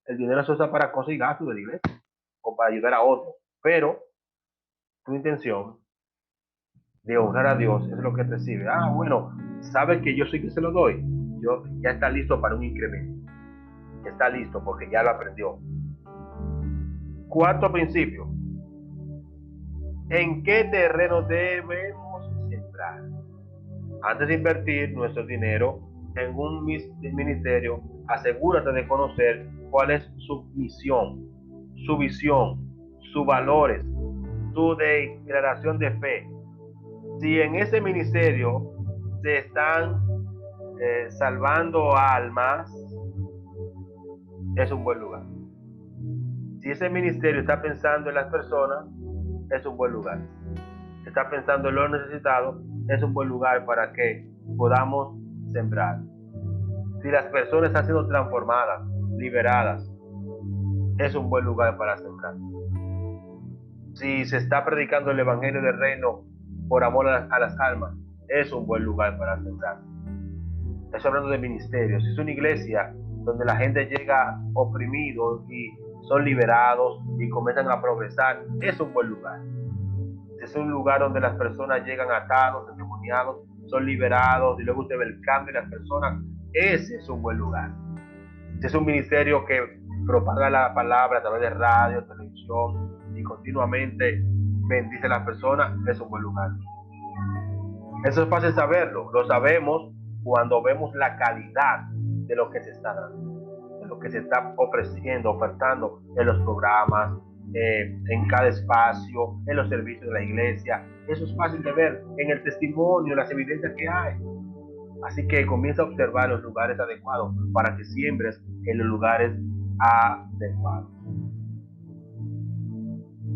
Speaker 2: El dinero se usa para cosas y gastos de la iglesia o para ayudar a otros. Pero tu intención de honrar a Dios es lo que Él recibe. Ah, bueno, sabe que yo soy quien se lo doy. Yo ya está listo para un incremento. Está listo porque ya lo aprendió. Cuarto principio: ¿en qué terreno debemos sembrar? Antes de invertir nuestro dinero en un ministerio, asegúrate de conocer cuál es su misión, su visión, sus valores, su declaración de fe. Si en ese ministerio se están salvando almas, es un buen lugar. Si ese ministerio está pensando en las personas, es un buen lugar. Está pensando en los necesitados, es un buen lugar para que podamos sembrar. Si las personas están siendo transformadas, liberadas, es un buen lugar para sembrar. Si se está predicando el evangelio del reino por amor a las almas, es un buen lugar para sembrar. Estoy hablando de ministerios. Si es una iglesia donde la gente llega oprimidos y son liberados y comienzan a progresar, es un buen lugar. Si es un lugar donde las personas llegan atados, endemoniados, son liberados y luego usted ve el cambio de las personas, ese es un buen lugar. Si es un ministerio que propaga la palabra a través de radio, televisión y continuamente bendice a las personas, es un buen lugar. Eso es fácil saberlo. Lo sabemos cuando vemos la calidad de lo que se está dando, de lo que se está ofreciendo, ofertando en los programas, en cada espacio, en los servicios de la iglesia. Eso es fácil de ver en el testimonio, las evidencias que hay. Así que comienza a observar los lugares adecuados para que siembres en los lugares adecuados.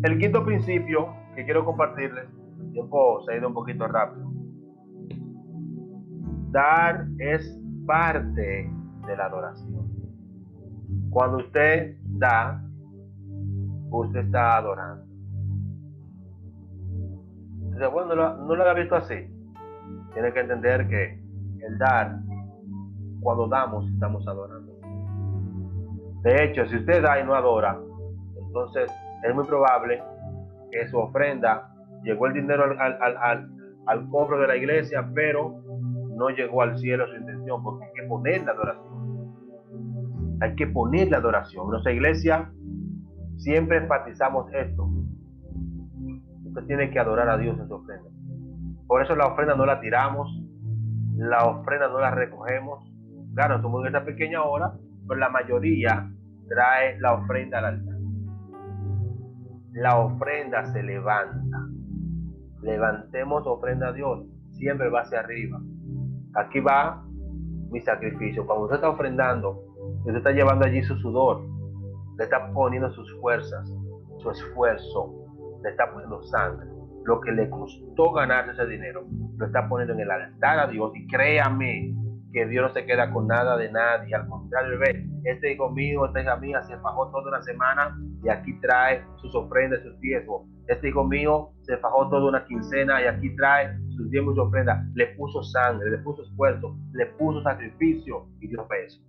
Speaker 2: El quinto principio que quiero compartirles, el tiempo se ha ido un poquito rápido. Dar es parte de la adoración. Cuando usted da, usted está adorando. Entonces, bueno, no lo había visto así. Tiene que entender que el dar, cuando damos, estamos adorando. De hecho, si usted da y no adora, entonces es muy probable que su ofrenda llegó el dinero al cobro de la iglesia, pero no llegó al cielo su intención, porque hay que poner la adoración. Hay que poner la adoración. En nuestra iglesia siempre enfatizamos esto. Usted tiene que adorar a Dios en su ofrenda. Por eso la ofrenda no la tiramos, la ofrenda no la recogemos. Claro, somos en esta pequeña hora, pero la mayoría trae la ofrenda al altar. La ofrenda se levanta. Levantemos ofrenda a Dios. Siempre va hacia arriba. Aquí va mi sacrificio. Cuando usted está ofrendando, usted está llevando allí su sudor, le está poniendo sus fuerzas, su esfuerzo, le está poniendo sangre. Lo que le costó ganarse ese dinero, lo está poniendo en el altar a Dios. Y créame que Dios no se queda con nada de nadie. Al contrario, ve, este hijo mío, esta hija mía se fajó toda una semana y aquí trae sus ofrendas, sus diezmos. Este hijo mío se fajó toda una quincena y aquí trae sus diezmos y sus ofrendas. Le puso sangre, le puso esfuerzo, le puso sacrificio y Dios ve eso.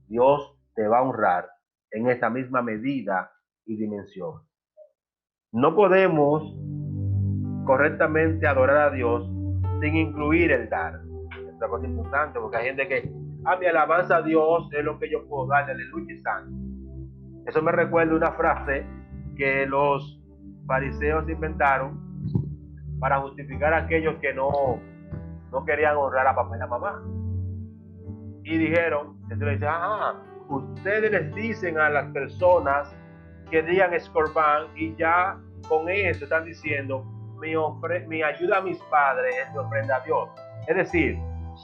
Speaker 2: Dios te va a honrar en esa misma medida y dimensión. No podemos correctamente adorar a Dios sin incluir el dar. Es una cosa importante, porque hay gente que, mi alabanza a Dios es lo que yo puedo darle, aleluya y santo. Eso me recuerda una frase que los fariseos inventaron para justificar a aquellos que no querían honrar a papá y a mamá. Y dijeron, entonces le dicen, ustedes les dicen a las personas que digan escorbán y ya con eso están diciendo, mi ayuda a mis padres es mi ofrenda a Dios. Es decir,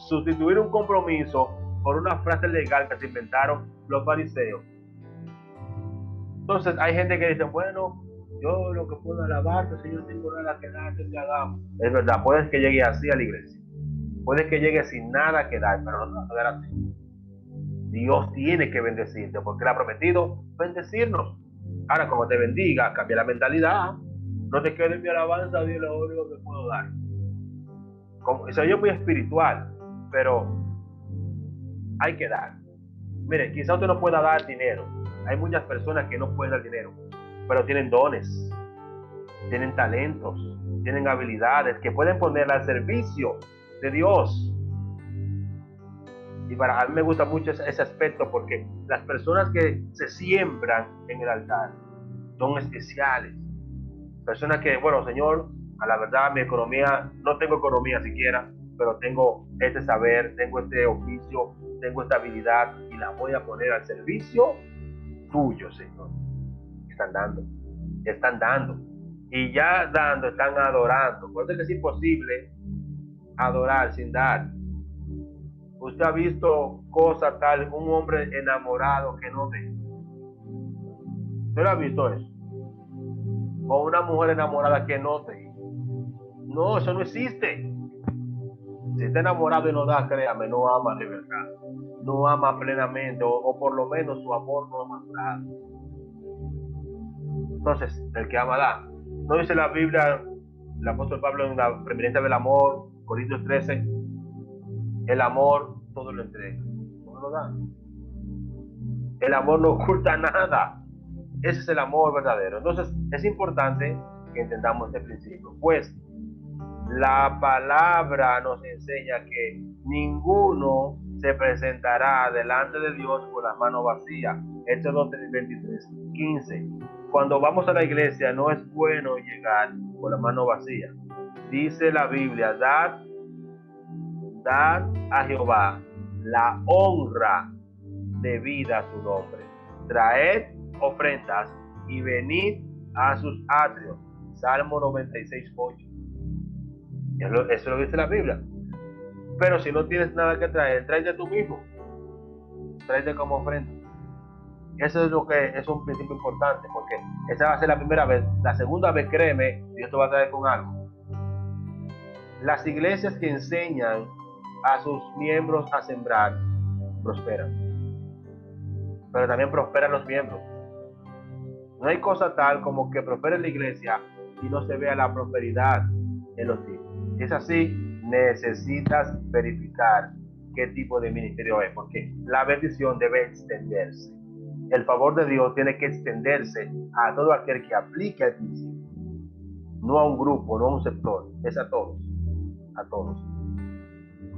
Speaker 2: sustituir un compromiso por una frase legal que se inventaron los fariseos. Entonces hay gente que dice, bueno, yo lo que puedo alabarte, si yo tengo nada que darte, te hagamos. Es verdad, puedes que llegue así a la iglesia. Puedes que llegue sin nada que dar, pero no te va a quedar así. Dios tiene que bendecirte porque Él ha prometido bendecirnos. Ahora, como te bendiga, cambia la mentalidad. No te quedes en mi alabanza, Dios, lo único que puedo dar. Eso es muy espiritual, pero hay que dar. Mire, quizá usted no pueda dar dinero. Hay muchas personas que no pueden dar dinero, pero tienen dones, tienen talentos, tienen habilidades que pueden poner al servicio de Dios. Y a mí me gusta mucho ese aspecto porque las personas que se siembran en el altar son especiales. Personas que, bueno, Señor, a la verdad mi economía, no tengo economía siquiera, pero tengo este saber, tengo este oficio, tengo esta habilidad y la voy a poner al servicio tuyo, Señor. Están dando. Y ya dando, están adorando. Por eso es que es imposible adorar sin dar. Usted ha visto cosas tal, un hombre enamorado que no dé. ¿Usted lo ha visto eso? O una mujer enamorada que no dé. No, eso no existe. Si está enamorado y no da, créame, no ama de verdad. No ama plenamente, o por lo menos su amor no ha madurado. Entonces, el que ama da. ¿No dice la Biblia, el apóstol Pablo en la preeminencia del amor, Corintios 13, el amor todo lo entrega, todo lo da? El amor no oculta nada. Ese es el amor verdadero. Entonces, es importante que entendamos este principio. Pues, la palabra nos enseña que ninguno se presentará delante de Dios con las manos vacías. Éxodo 23:15. Cuando vamos a la iglesia no es bueno llegar con la mano vacía. Dice la Biblia, dad a Jehová la honra debida a su nombre. Traed ofrendas y venid a sus atrios. Salmo 96:8. Eso es lo que dice la Biblia. Pero si no tienes nada que traer, tráete tú mismo. Tráete como ofrenda. Eso es lo que es un principio importante, porque esa va a ser la primera vez. La segunda vez, créeme, Dios te va a traer con algo. Las iglesias que enseñan a sus miembros a sembrar, prosperan. Pero también prosperan los miembros. No hay cosa tal como que prospere la iglesia y no se vea la prosperidad en los hijos. Si es así, necesitas verificar qué tipo de ministerio es, porque la bendición debe extenderse. El favor de Dios tiene que extenderse a todo aquel que aplique el principio. No a un grupo, no a un sector, es a todos. A todos.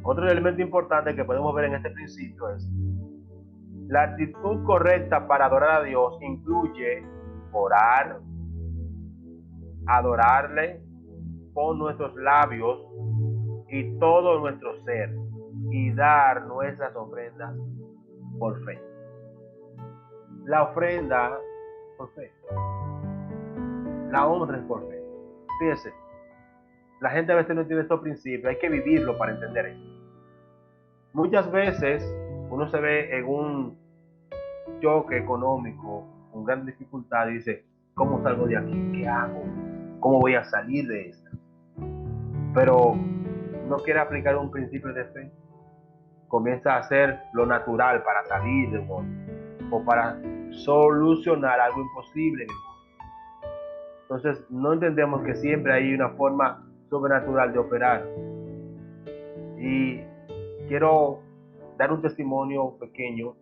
Speaker 2: Otro elemento importante que podemos ver en este principio es la actitud correcta para adorar a Dios incluye orar, adorarle con nuestros labios y todo nuestro ser y dar nuestras ofrendas por fe. La ofrenda por fe. La honra es por fe. Fíjese, la gente a veces no entiende estos principios, hay que vivirlo para entender eso. Muchas veces uno se ve en un choque económico, con gran dificultad y dice, ¿cómo salgo de aquí? ¿Qué hago? ¿Cómo voy a salir de esta? Pero no quiere aplicar un principio de fe. Comienza a hacer lo natural para salir de un hoyo o para solucionar algo imposible en el mundo. Entonces no entendemos que siempre hay una forma sobrenatural de operar. Y quiero dar un testimonio pequeño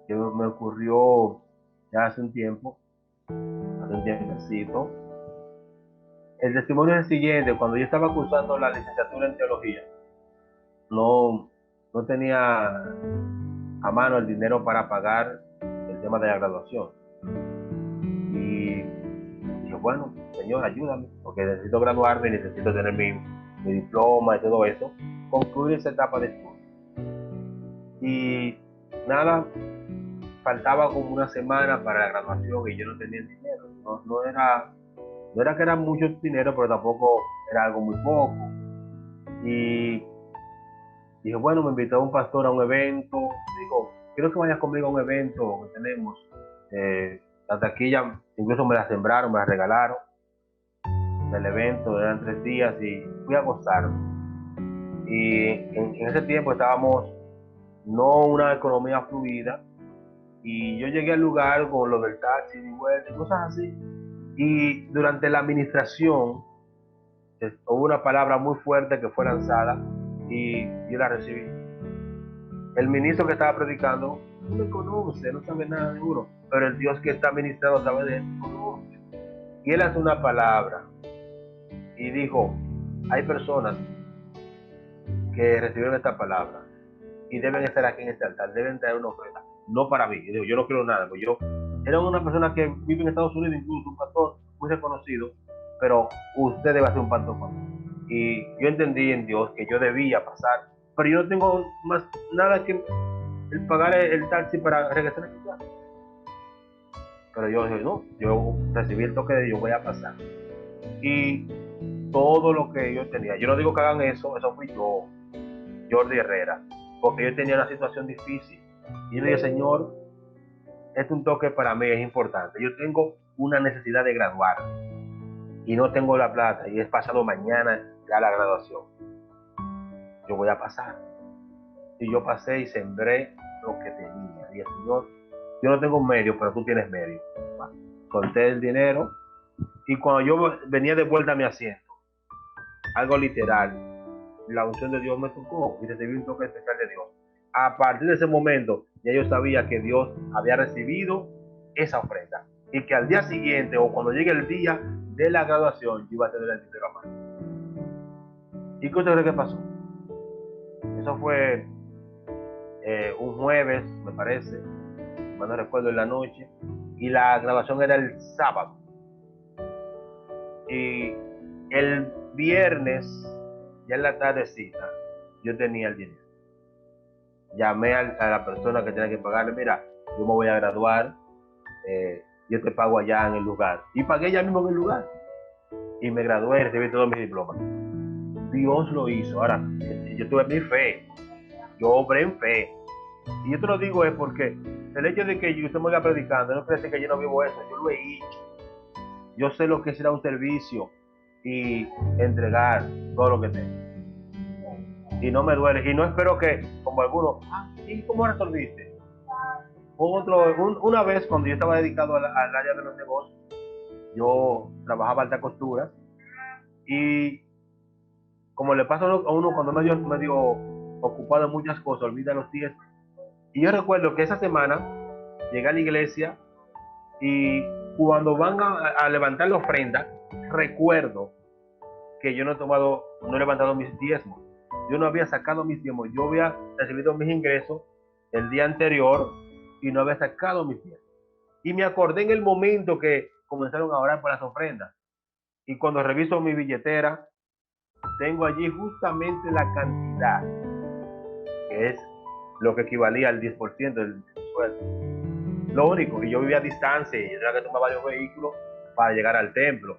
Speaker 2: que me ocurrió ya hace un tiempecito. El testimonio es el siguiente: cuando yo estaba cursando la licenciatura en teología, no tenía a mano el dinero para pagar el tema de la graduación. Y dije, bueno, Señor, ayúdame, porque necesito graduarme, necesito tener mi diploma y todo eso, concluir esa etapa de estudio. Y nada, faltaba como una semana para la graduación y yo no tenía el dinero. No era que era mucho dinero, pero tampoco era algo muy poco. Y dije, bueno, me invitó un pastor a un evento. Dijo, quiero que vayas conmigo a un evento que tenemos. La taquilla incluso me la sembraron, me la regalaron del evento, eran 3 días y fui a gozar. Y en ese tiempo estábamos no una economía fluida, y yo llegué al lugar con lo del taxi y vuelta y cosas así, y durante la administración hubo una palabra muy fuerte que fue lanzada y yo la recibí. El ministro que estaba predicando no me conoce, no sabe nada de uno, pero el Dios que está ministrando sabe de él, conoce. Y él hace una palabra y dijo, hay personas que recibieron esta palabra y deben estar aquí en este altar, deben traer una ofrenda, no para mí. Y digo, yo no quiero nada, pues yo era una persona que vive en Estados Unidos, incluso un pastor muy reconocido, pero usted debe hacer un pacto conmigo. Y yo entendí en Dios que yo debía pasar, pero yo no tengo más nada que el pagar el taxi para regresar a mi casa. Pero yo dije, no, yo recibí el toque de Dios, voy a pasar. Y todo lo que yo tenía, yo no digo que hagan eso fui yo, Jordi Herrera, porque yo tenía una situación difícil. Y yo dije, Señor, este es un toque para mí, es importante. Yo tengo una necesidad de graduarme y no tengo la plata, y es pasado mañana ya la graduación. Yo voy a pasar. Y yo pasé y sembré lo que tenía. Dije, Señor, yo no tengo medio, pero tú tienes medio. Solté el dinero, y cuando yo venía de vuelta a mi asiento, algo literal, la unción de Dios me tocó y recibí un toque especial de Dios. A partir de ese momento, ya yo sabía que Dios había recibido esa ofrenda y que al día siguiente, o cuando llegue el día de la graduación, yo iba a tener el dinero a mano. ¿Y qué usted cree que pasó? Eso fue un jueves, me parece, no recuerdo, en la noche, y la graduación era el sábado. Y el viernes, ya en la tardecita, yo tenía el dinero. Llamé a la persona que tenía que pagarle, mira, yo me voy a graduar, yo te pago allá en el lugar. Y pagué ya mismo en el lugar. Y me gradué y recibí todos mis diplomas. Dios lo hizo. Ahora, yo tuve mi fe. Yo obré en fe. Y yo te lo digo es porque el hecho de que yo esté muy predicando no quiere decir que yo no vivo eso. Yo lo he hecho. Yo sé lo que será un servicio y entregar todo lo que tengo. Y no me duele. Y no espero que, como algunos, ¿y cómo resolviste? Una vez, cuando yo estaba dedicado al área de los negocios, yo trabajaba alta costura, y como le pasa a uno cuando medio ocupado en muchas cosas, olvida los diezmos. Y yo recuerdo que esa semana llegué a la iglesia, y cuando van a levantar la ofrenda, recuerdo que yo no he levantado mis diezmos. Yo no había sacado mis diezmos. Yo había recibido mis ingresos el día anterior y no había sacado mis diezmos. Y me acordé en el momento que comenzaron a orar por las ofrendas. Y cuando reviso mi billetera, tengo allí justamente la cantidad, que es lo que equivalía al 10% del sueldo. Lo único, y yo vivía a distancia, y yo tenía que tomar varios vehículos para llegar al templo.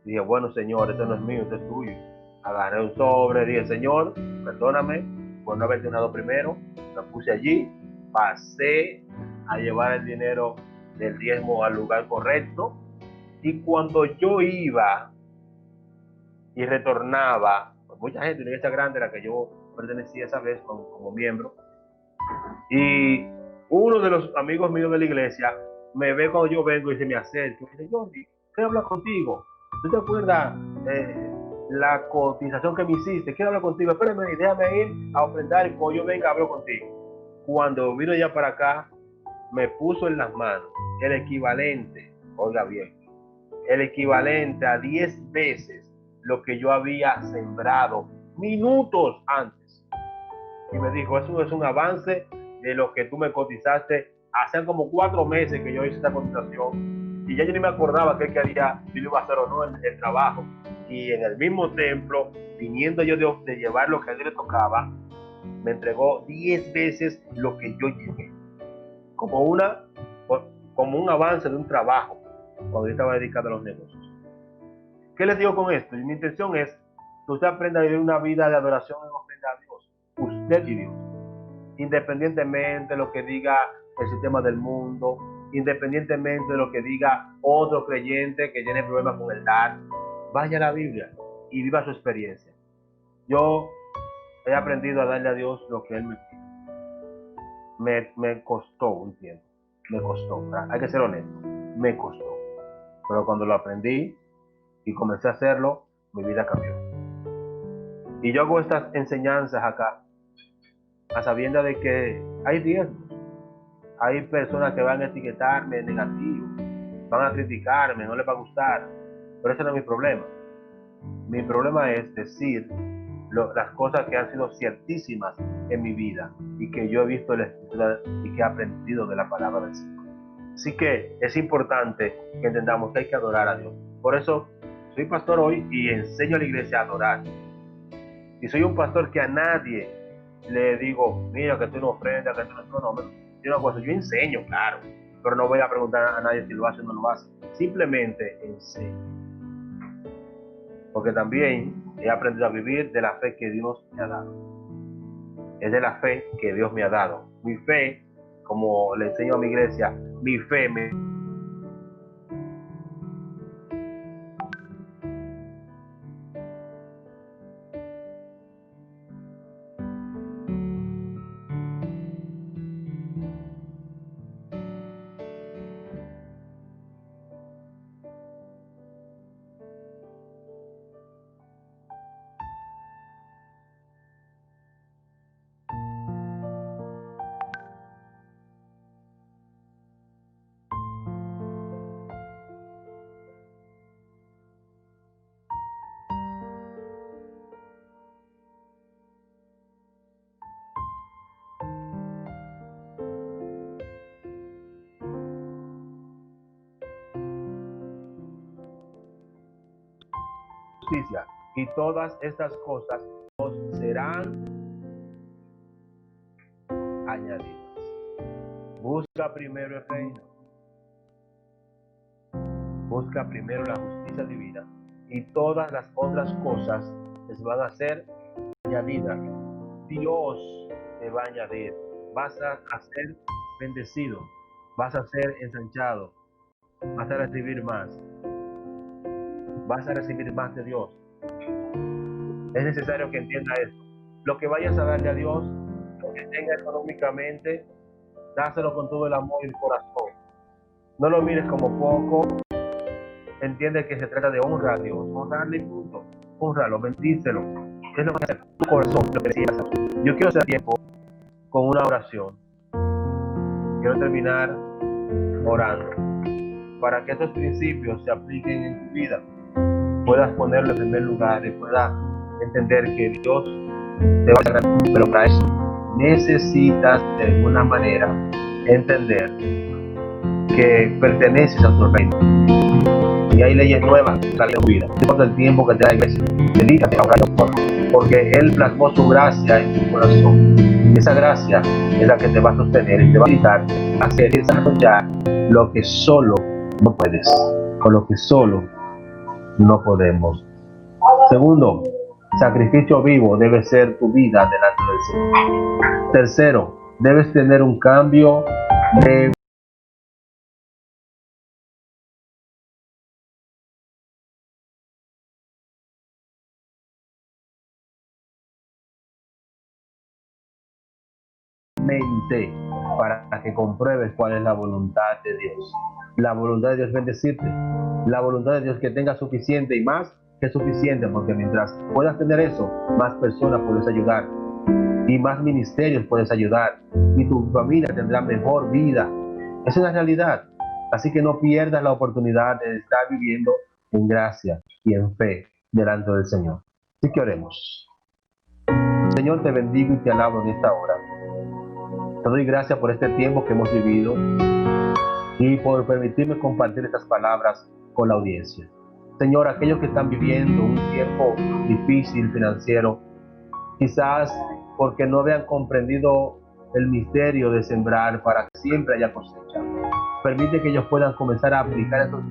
Speaker 2: Dije, bueno, Señor, esto no es mío, esto es tuyo. Agarré un sobre, dije, Señor, perdóname por no haberte donado primero. Me puse allí, pasé a llevar el dinero del diezmo al lugar correcto, y cuando yo iba y retornaba, pues mucha gente, una iglesia grande a la que yo pertenecía esa vez como miembro, y uno de los amigos míos de la iglesia me ve cuando yo vengo y se me acerca y dice, Jordi, quiero hablar contigo. ¿Tú te acuerdas la cotización que me hiciste? Quiero hablar contigo. Espérame, déjame ir a ofrendar, y cuando yo venga hablo contigo. Cuando vino ya para acá, me puso en las manos el equivalente, oiga bien, el equivalente a 10 veces lo que yo había sembrado minutos antes. Y me dijo, eso es un avance de lo que tú me cotizaste. Hacían como 4 meses que yo hice esta cotización y ya yo ni me acordaba qué quería, si lo iba a hacer o no el trabajo. Y en el mismo templo, viniendo yo de llevar lo que a él le tocaba, me entregó 10 veces lo que yo llevé, como un avance de un trabajo cuando yo estaba dedicado a los negocios. ¿Qué les digo con esto? Y mi intención es que usted aprenda a vivir una vida de adoración en ofrenda a Dios, usted y Dios, independientemente de lo que diga el sistema del mundo, independientemente de lo que diga otro creyente que tiene problemas con el dar. Vaya a la Biblia y viva su experiencia. Yo he aprendido a darle a Dios lo que Él me pide. Me costó un tiempo, me costó, hay que ser honesto, me costó. Pero cuando lo aprendí y comencé a hacerlo, mi vida cambió. Y yo hago estas enseñanzas acá, a sabiendas de que hay riesgos. Hay personas que van a etiquetarme negativo, van a criticarme, no les va a gustar, pero ese no es mi problema. Mi problema es decir las cosas que han sido ciertísimas en mi vida y que yo he visto en la Escritura y que he aprendido de la palabra del Señor. Así que es importante que entendamos que hay que adorar a Dios. Por eso soy pastor hoy y enseño a la iglesia a adorar. Y soy un pastor que a nadie le digo, mira, que tú no ofrendas, que tú no. Yo no hago eso. Yo enseño, claro, pero no voy a preguntar a nadie si lo hace o no lo hace. Simplemente enseño. Porque también he aprendido a vivir de la fe que Dios me ha dado. Es de la fe que Dios me ha dado. Mi fe, como le enseño a mi iglesia, mi fe me... justicia, y todas estas cosas os serán añadidas. Busca primero el reino, busca primero la justicia divina, y todas las otras cosas les van a ser añadidas. Dios te va a añadir, vas a ser bendecido, vas a ser ensanchado, vas a recibir más. Vas a recibir más de Dios. Es necesario que entienda esto. Lo que vayas a darle a Dios, lo que tenga económicamente, dáselo con todo el amor y el corazón. No lo mires como poco. Entiende que se trata de honrar a Dios. Honrarle y punto. Honralo, bendícelo. Es lo que hace tu corazón, lo que necesitas hacer. Yo quiero hacer tiempo con una oración. Quiero terminar orando para que estos principios se apliquen en tu vida. Puedas ponerlo en primer lugar y puedas entender que Dios te va a ganar, pero para eso necesitas de alguna manera entender que perteneces a tu reino y hay leyes nuevas que salen de tu vida. No importa el tiempo que te da la iglesia, dedícate a orar porque Él plasmó su gracia en tu corazón. Esa gracia es la que te va a sostener y te va a ayudar a hacer y desarrollar lo que solo no puedes, o lo que solo no podemos. Segundo, sacrificio vivo debe ser tu vida delante del Señor. Tercero, debes tener un cambio de mente para que compruebes cuál es la voluntad de Dios. La voluntad de Dios es bendecirte. La voluntad de Dios es que tengas suficiente y más que suficiente, porque mientras puedas tener eso, más personas puedes ayudar y más ministerios puedes ayudar y tu familia tendrá mejor vida. Esa es la realidad. Así que no pierdas la oportunidad de estar viviendo en gracia y en fe delante del Señor. Así que oremos. Señor, te bendigo y te alabo en esta hora. Te doy gracias por este tiempo que hemos vivido y por permitirme compartir estas palabras con la audiencia. Señor, aquellos que están viviendo un tiempo difícil financiero, quizás porque no habían comprendido el misterio de sembrar para que siempre haya cosecha, permite que ellos puedan comenzar a aplicar estos